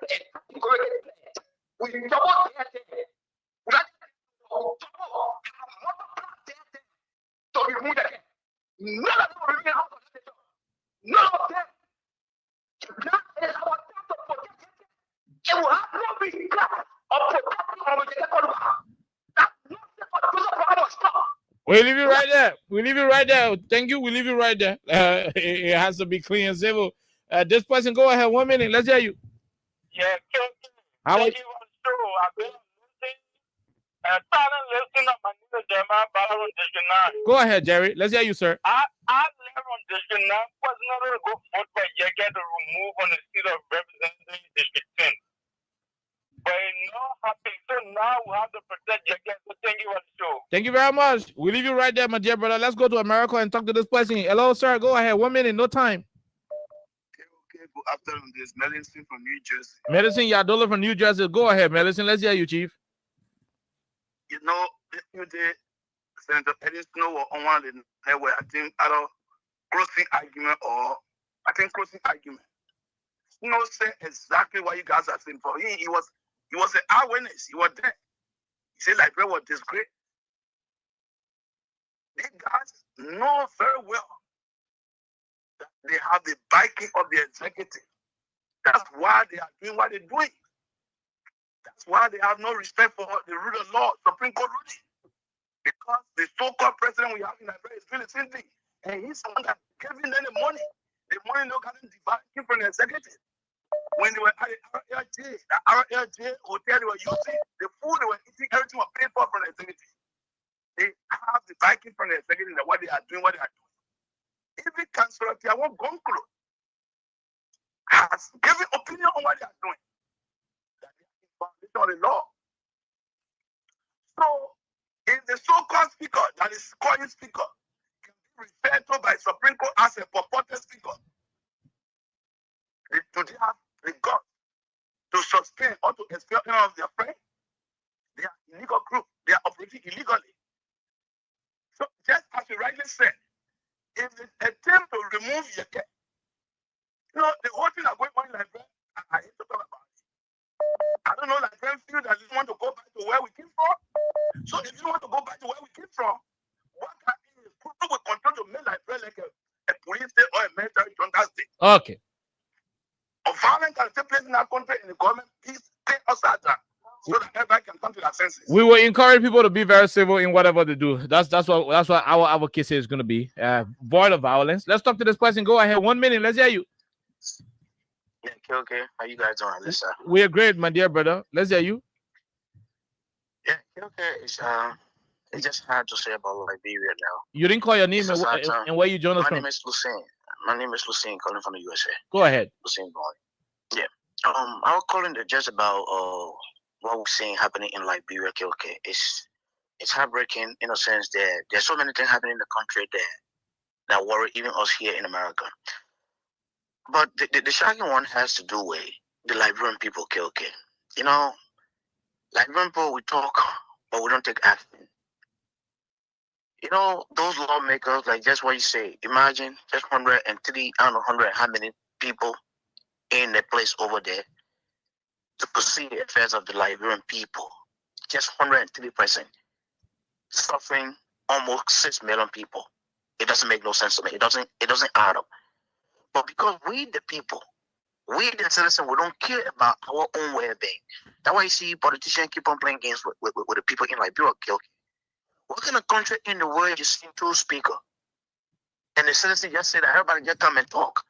We double there. We had double. So we moved again. None of them will remain out of the nation. None of them. That is our time to protect it. It will have no regret of protecting our Jehovah. That's not the prison for our stop. We leave it right there. We leave it right there. Thank you. We leave it right there. It has to be clean and civil. This person, go ahead. 1 minute. Let's hear you. Yeah, How thank you for the show. I've been listening and trying to listen to my new German battle on District 9. Go ahead, Jerry. Let's hear you, sir. I live on District 9. Personally, go vote for Yeke to remove on the seat of representing District 10. But it's not happening. So now we have to protect Yeke. So thank you for the show. Thank you very much. We leave you right there, my dear brother. Let's go to America and talk to this person. Hello, sir. Go ahead. 1 minute. No time. Okay. Good afternoon. This is Medicine from New Jersey. Medicine Yadola from New Jersey. Go ahead, Medicine. Let's hear you, Chief. You know, this new day, Senator Eddie Snow was on one of the network, I think, either closing argument or closing argument. Snow said exactly what you guys are saying. For him, he was an eyewitness. He was there. He said Liberia was disgrace. These guys know very well that they have the backing of the executive. That's why they are doing what they're doing. That's why they have no respect for the rule of law, Supreme Court ruling. Because the so-called president we have in Liberia is doing the same thing. And he's the one that giving them the money. The money no got divided from the executive. When they were at the RLJ hotel, they were using the food they were eating, everything was paid for from the executive. They have the backing from the executive that what they are doing, Every councillor, I want Gonklo, has given opinion on what they are doing. That they are in violation of the law. So, if the so-called speaker, that is calling speaker, can be referred to by Supreme Court as a purported speaker, do they have the guts to sustain or to expel any of their friends? They are illegal group. They are operating illegally. So, just as you rightly said, if they attempt to remove Yeke, the whole thing that going on in Liberia, I hate to talk about it. I don't know, Liberian feel that they want to go back to where we came from. So if you want to go back to where we came from, what can be people will continue to make Liberia like a police state or a military junta state? Okay. A violence can take place in our country and the government please take us out there so that everybody can come to their senses. We will encourage people to be very civil in whatever they do. That's what our advocacy is going to be. Void of violence. Let's talk to this person. Go ahead. 1 minute. Let's hear you. Yeah, okay. How you guys doing, Lisa? We are great, my dear brother. Let's hear you. Yeah, okay. It's just hard to say about Liberia now. You didn't call your name and where you joined us from. My name is Lucien. My name is Lucien, calling from the USA. Go ahead. Lucien Boy. Yeah. I was calling just about what we're seeing happening in Liberia. Okay. It's heartbreaking in a sense that there's so many things happening in the country that worry even us here in America. But the shocking one has to do with the Liberian people. Okay. You know, Liberian people, we talk, but we don't take action. You know, those lawmakers, like just what you say, imagine just 103, I don't know, 100, how many people in the place over there to pursue the affairs of the Liberian people. Just 103%. Suffering almost 6 million people. It doesn't make no sense to me. It doesn't add up. But because we the people, we the citizens, we don't care about our own well-being. That's why you see politicians keep on playing games with the people in Liberia. Okay. What kind of country in the world you see two speakers? And the citizens just say that everybody just come and talk.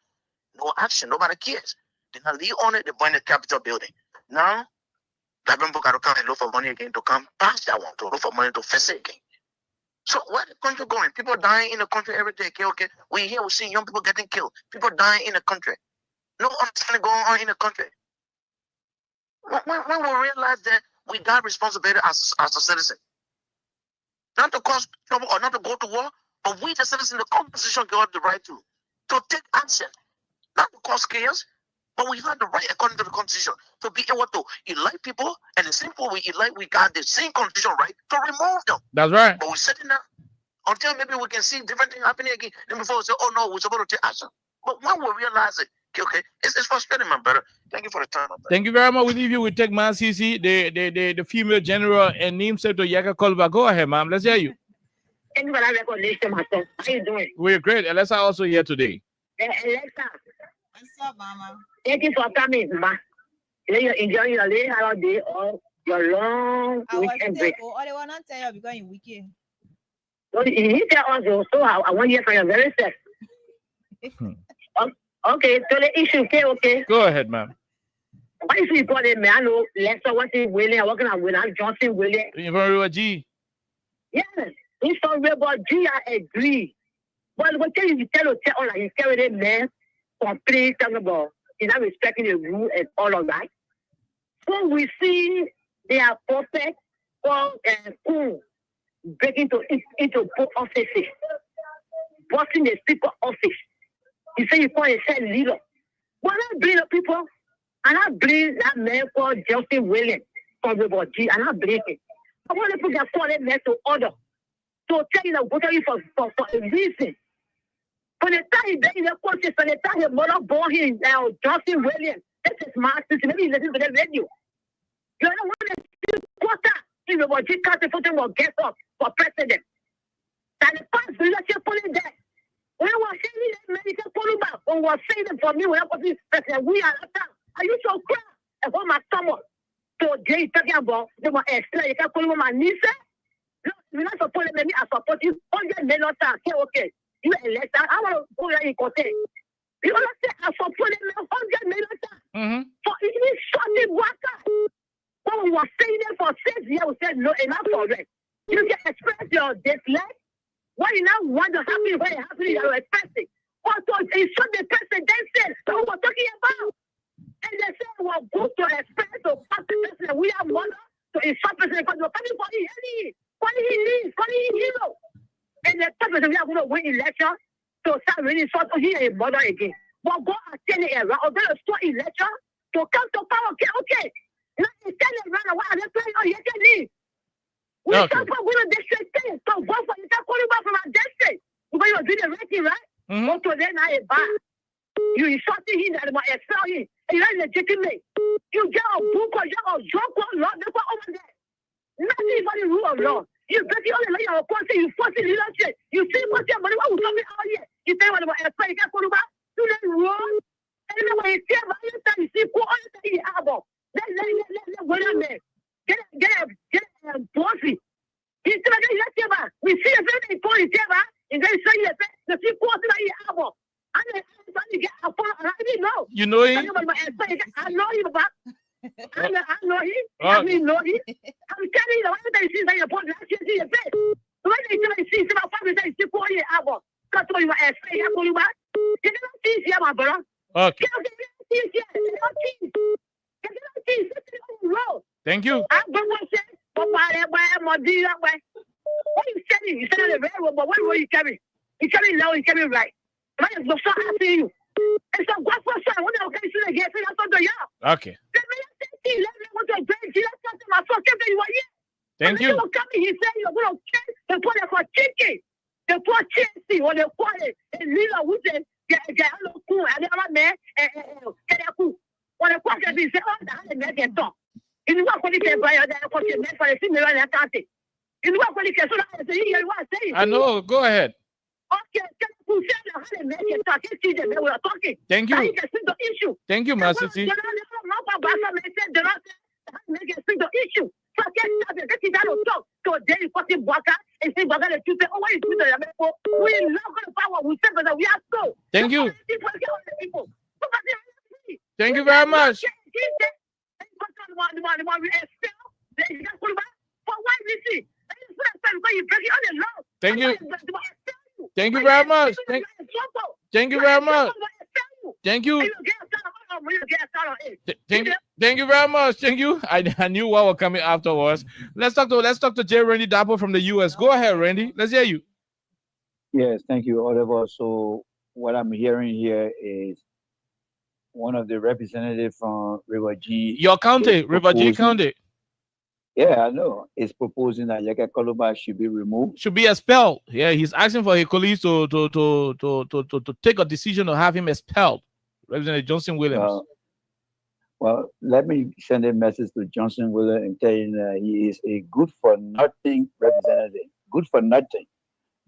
No action, nobody cares. They now leave on it, they burn the Capitol building. Now, Liberian people got to come and look for money again to come pass that one, to look for money to fix it again. So where the country going? People dying in the country every day. Okay. We here, we see young people getting killed. People dying in the country. No understanding going on in the country. When we realize that we got responsibility as a citizen, not to cause trouble or not to go to war, but we the citizens, the Constitution give us the right to take action, not to cause chaos, but we have the right according to the Constitution to be able to elect people, and the same way we elect, we got the same Constitution right to remove them. That's right. But we're sitting there until maybe we can see different things happening again. Then before we say, oh no, we're supposed to take action. But when we realize it, okay, it's frustrating, my brother. Thank you for the time, my brother. Thank you very much. We leave you with Tech Man CC, the female general and namesake to Yaka Kolba. Go ahead, ma'am. Let's hear you. Thank you for that recognition, my son. How you doing? We're great. Alexa also here today. Alexa. What's up, mama? Thank you for coming, ma. You're enjoying your late holiday or your long weekend break. Oh, they want to tell you because you're weekend. So you tell us also, I want to hear from your very self. Okay, so the issue, okay. Go ahead, ma'am. What if you call it, man? I know Lester, what's it, William, working on William Johnson, William. You're very well, G. Yes, he's talking about G, I agree. But what can you tell all like he's carrying a man complain talking about he's not respecting the rule and all of that. So we see they are perfect for cool breaking into both offices, busting the speaker office. You say you call yourself leader. Why not bring the people? And I bring that man called Justin Williams from the G, and I bring it. I want to put that fallen man to order. To tell you that what are you for a reason. From the time he been in the country, from the time his mother born him, Justin Williams, this is my sister. Maybe you listen to the radio. You don't want to see quarter in the G country for them will get up for president. And the past leadership pulling that. When I was saying that medical polymer, when was saying it for me, when I was president, we are at that. I used to cry and hold my stomach. So Jay talking about they were extra. You can't call him my niece. No, you're not supposed to make me. I support you. 100 million times. Okay. You elect. I want to go there in court. You understand? I support him 100 million times. So it is something water. When we were saying it for 6 years, we said no, enough correct. You can express your dislike. What you now want to happen when it happens, you express it. Also, it's what the president said. So we're talking about. And they say, well, go to express to pass the president. We have money to insult president because we're coming for him. What he needs, what he hero. And the president, we are going to win election to start really sort of here a mother again. But go and tell it around, or go to start election to come to power. Okay. Now you tell it around, why are they playing on your knee? We start for going to district things. So go for you. Start calling back from our district. Because you're doing the right thing, right? Go to them now a bar. You insulting him and expel him. You're legitimate. You get a book or you get a joke or law. That's what over there. Nothing for the rule of law. You break the only law of policy. You force the leadership. You see what's your money. What will come out here? You say what about expel? You can't call back. Do that wrong. And then when you see about your time, you see who all the things you have. Let wait a minute. Get a bossy. He's still like that table. We see the very important table. And then say the see what's in your elbow. And then you get a phone. And I didn't know. You know him? I know him, but I know him. I mean, know him. I'm telling you, when they see that you're putting that shit in your face, when they see about family, they see 4 years out. That's why you are saying, I'm going back. You don't see here, my brother. Okay. Thank you. I'm going to say, what you telling? You said it very well, but what were you telling? You tell me now, you tell me right. Man, it's not asking you. And so, what for son? What the occasion again? So that's what they are. Okay. Let me want to break. That's something my son said you are here. Thank you. He said you're going to change the point for chicken. The poor chicken, or the quality, and Lila would say, and I'm man, and what a question is, oh, the man can talk. In the work when you can buy a question for a similar accounting. In the work when you can say, I know, go ahead. Okay, thank you. Thank you, Master C. Thank you. Thank you very much. Thank you. Thank you very much. Thank you very much. Thank you. Thank you very much. Thank you. I knew what was coming afterwards. Let's talk to J. Randy Dapo from the US. Go ahead, Randy. Let's hear you. Yes, thank you, Oliver. So what I'm hearing here is one of the representatives from River G. Your county, River G County. Yeah, I know. Is proposing that Yeke Koluba should be removed. Should be expelled. Yeah, he's asking for his colleagues to take a decision to have him expelled. Representative Johnson Williams. Well, let me send a message to Johnson Williams and tell him that he is a good for nothing representative. Good for nothing.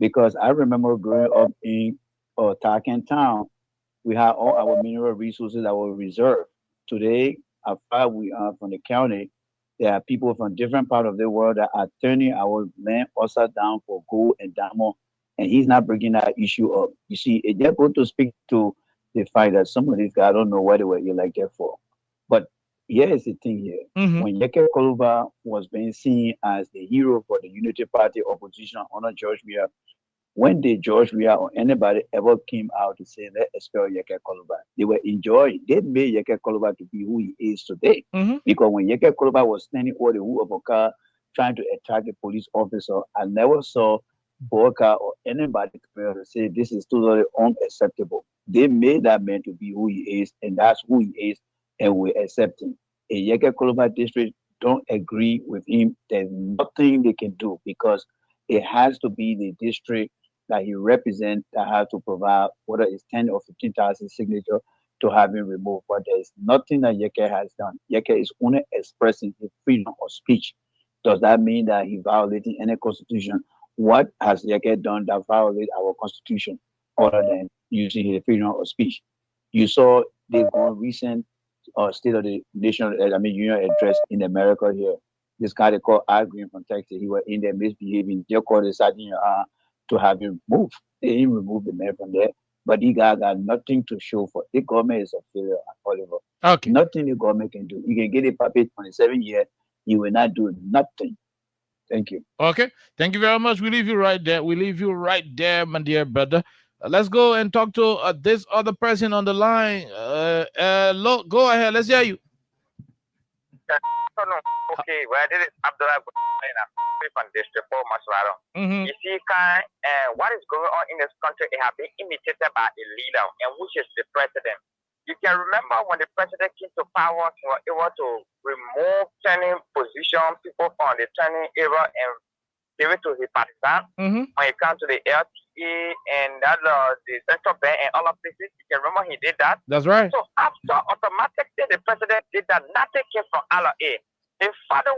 Because I remember growing up in Tarkan Town, we had all our mineral resources that were reserved. Today, as far as we are from the county, there are people from different parts of the world that are turning our land upside down for gold and diamond, and he's not bringing that issue up. You see, it's just going to speak to the fact that some of these guys don't know what they were elected for. But here is the thing here. When Yeke Koluba was being seen as the hero for the Unity Party opposition under George Weah, when did George Weah or anybody ever came out to say, let's expel Yeke Koluba? They were enjoying. They made Yeke Koluba to be who he is today. Because when Yeke Koluba was standing over the hood of a car trying to attack a police officer, I never saw Boka or anybody come out to say this is totally unacceptable. They made that man to be who he is, and that's who he is, and we accept him. A Yeke Koluba district don't agree with him. There's nothing they can do because it has to be the district that he represents that have to provide whether it's 10 or 15,000 signatures to have him removed. But there is nothing that Yeke has done. Yeke is only expressing his freedom of speech. Does that mean that he violating any constitution? What has Yeke done that violates our constitution other than using his freedom of speech? You saw the recent State of the Nation, Union address in America here. This guy they call Al Green from Texas, he was in there misbehaving. They called the sergeant to have him moved. They didn't remove the man from there, but the guy got nothing to show for. The government is a failure, Oliver. Okay. Nothing the government can do. You can get a puppet 27 years, you will not do nothing. Thank you. Okay. Thank you very much. We leave you right there. We leave you right there, my dear brother. Let's go and talk to this other person on the line. Go ahead. Let's hear you. Okay, well, this is Abdullah from District 4 Maswaro. You see, what is going on in this country, it has been imitated by a leader, and which is the president. You can remember when the president came to power, he was able to remove turning position, people from the turning era, and give it to his partisan. When it comes to the LTA and that, the central bank and all of places, you can remember he did that. That's right. So after automatically the president did that, nothing came from LA. The father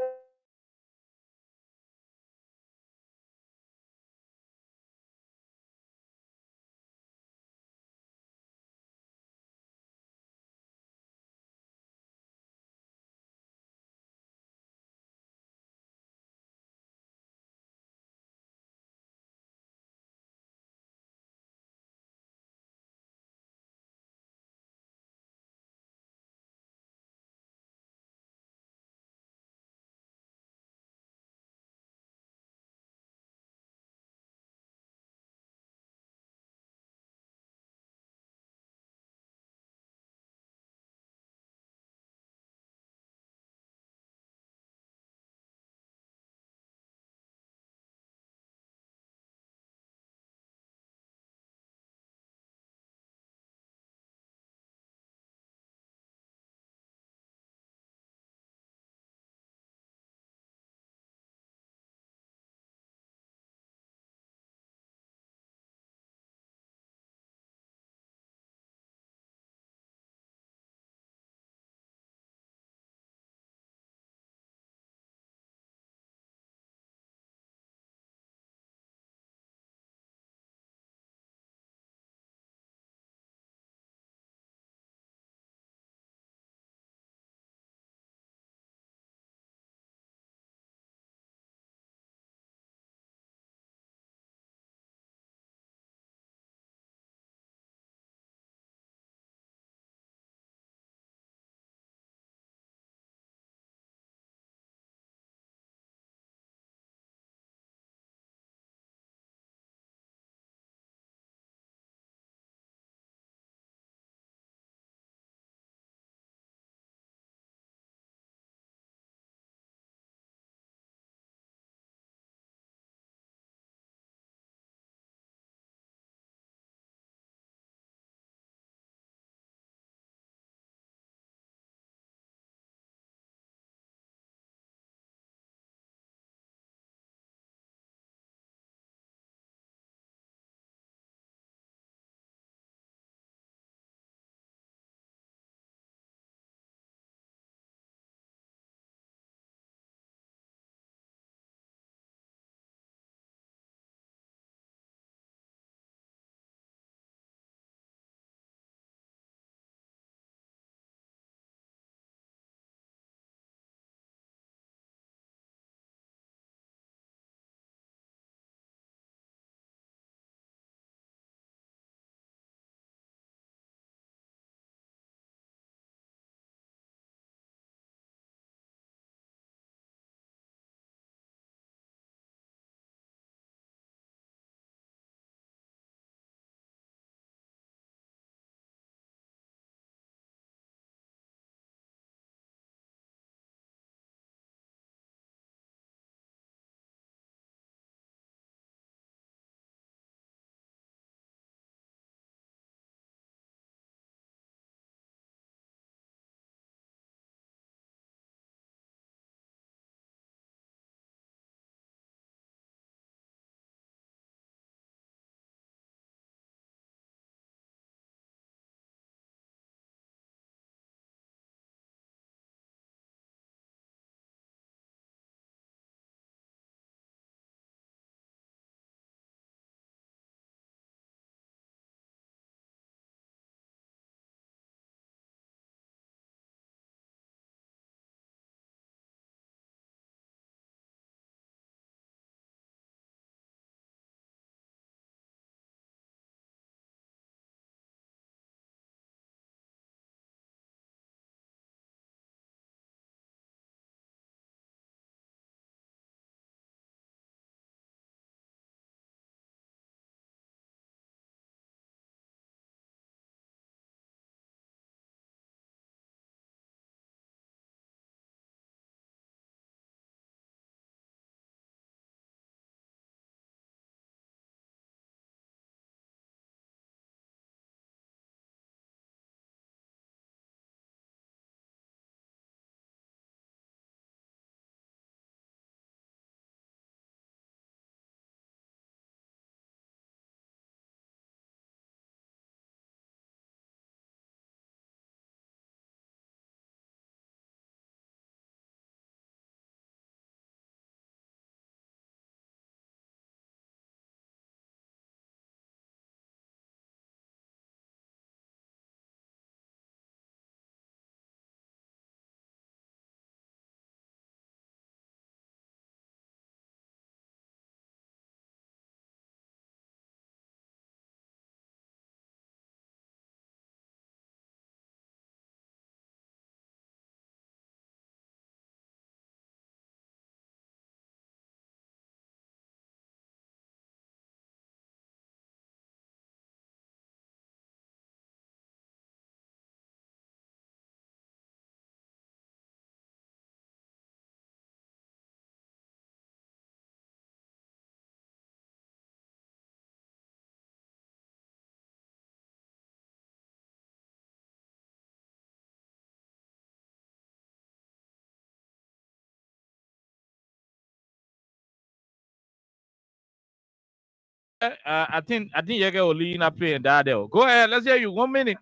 I think Yeke will lean up here and die there. Go ahead. Let's hear you. 1 minute.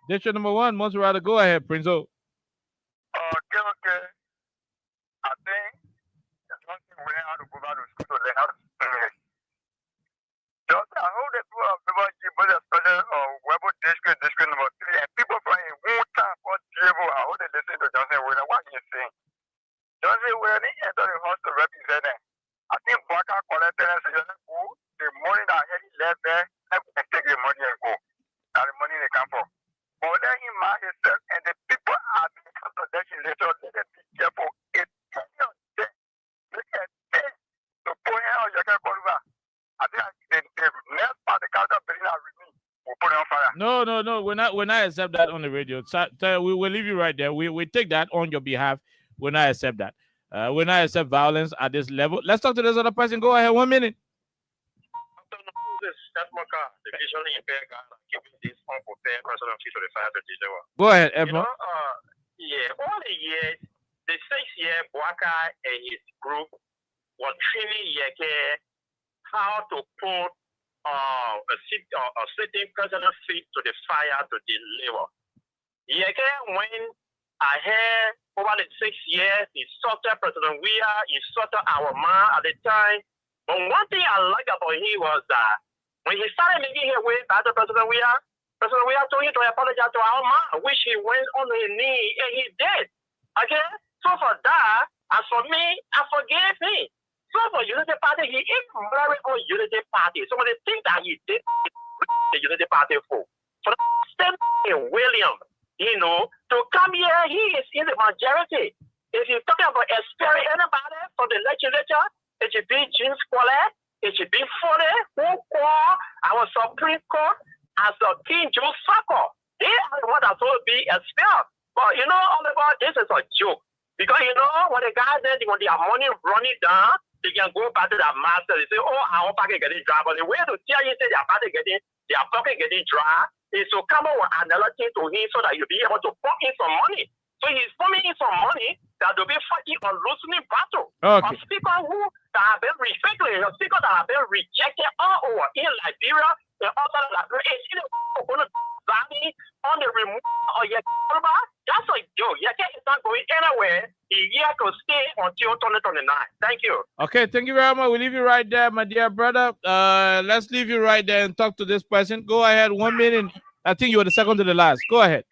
District number 1, Monserrata. Go ahead, Prince O. Okay. I think there's something we have to go back to school to learn how to speak. Just I hold the people keep both especially Webo district number 3, and people from a one time called Diego. I hold they listen to Johnson Wheeler. What are you saying? Johnson Wheeler enter the house to represent them. I think Baka collected and said, the money that he left there, let me take the money and go. That's the money they come for. But then he married himself, and the people are being contradiction later. Let them be careful. It's any of them. Look at them. To put him on your car, I think the next part of the counter building with me will put it on fire. No. We're not accept that on the radio. We will leave you right there. We take that on your behalf. We're not accept that. We're not accept violence at this level. Let's talk to this other person. Go ahead. 1 minute. Go ahead, Edmond. All the years, the 6-year Boaka and his group were training Yeke how to put a sitting president feet to the fire to deliver. Yeke went ahead over the 6 years. He sorted President Weah, he sorted our man at the time. But one thing I like about him was that when he started making his way back to President Weah told him to apologize to our man, which he went on his knee, and he did. Okay? So for that, as for me, I forgave him. So for Unity Party, he is married on Unity Party. Some of the things that he did the Unity Party for. For the same William, to come here, he is in the majority. If you're talking about expelling anybody from the legislature, it should be James Collette, it should be Foley, who called our Supreme Court as a King Joe Sako. They are the ones that will be expelled. But all about this is a joke. Because when the guy there, when they have money running down, they can go back to their master. They say, our pocket getting dry. But the way to tell you say their pocket getting dry is to come up with another thing to him so that you'll be able to pump in some money. So he's pumping in some money that they'll be fighting a losing battle. Okay. Of people that have been rejected, people that have been rejected all over in Liberia and outside of Liberia. It's going to be on the removal of Yoruba. That's a joke. Yeke is not going anywhere. He's here to stay until 2029. Thank you. Okay, thank you very much. We'll leave you right there, my dear brother. Let's leave you right there and talk to this person. Go ahead, 1 minute. I think you were the second to the last. Go ahead.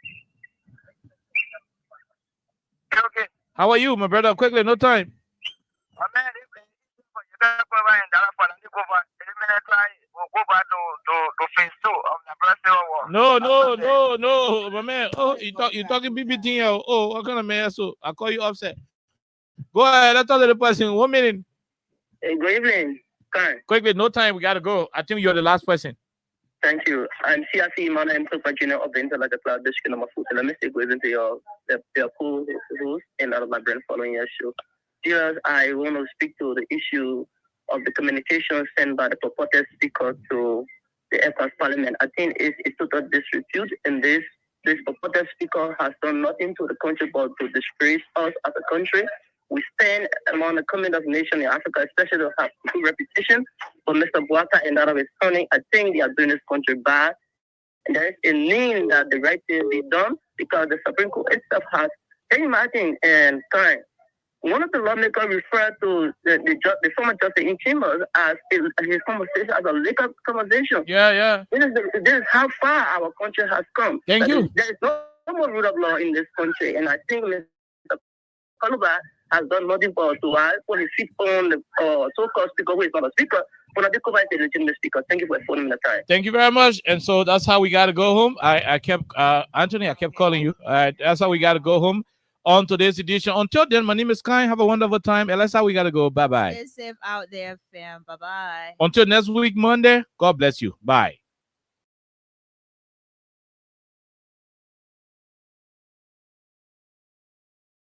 Okay. How are you, my brother? Quickly, no time. No, my man. Oh, you talking BBT here. Oh, what kind of man? So I call you upset. Go ahead. Let's talk to the person. 1 minute. Hey, good evening. Quickly, no time. We gotta go. I think you're the last person. Thank you. I'm CRC Mana M. Junior of the Interlaga Cloud District number 4. Let me say good evening to your co-host and out of my brain following your show. Here, I want to speak to the issue of the communication sent by the purported speaker to the ECOWAS Parliament. I think it's total disrepute, and this purported speaker has done nothing to the country but to disgrace us as a country. We stand among the community of nations in Africa, especially to have good reputation. But Mr. Boaka and that of his son, I think they are doing this country bad. And there is a need that the right thing be done because the Supreme Court itself has, can you imagine, and kind. One of the lawmakers referred to the former justice in Chambers as his conversation as a liquor conversation. Yeah. This is how far our country has come. Thank you. There is no more rule of law in this country, and I think Mr. Kaluba has done nothing but to put his feet on the so-called speaker who is not a speaker, but not the legitimate speaker. Thank you for phoning the time. Thank you very much. And so that's how we got to go home. I kept, Anthony, I kept calling you. That's how we got to go home on today's edition. Until then, my name is Kai. Have a wonderful time. And that's how we got to go. Bye-bye. Stay safe out there, fam. Bye-bye. Until next week, Monday, God bless you. Bye.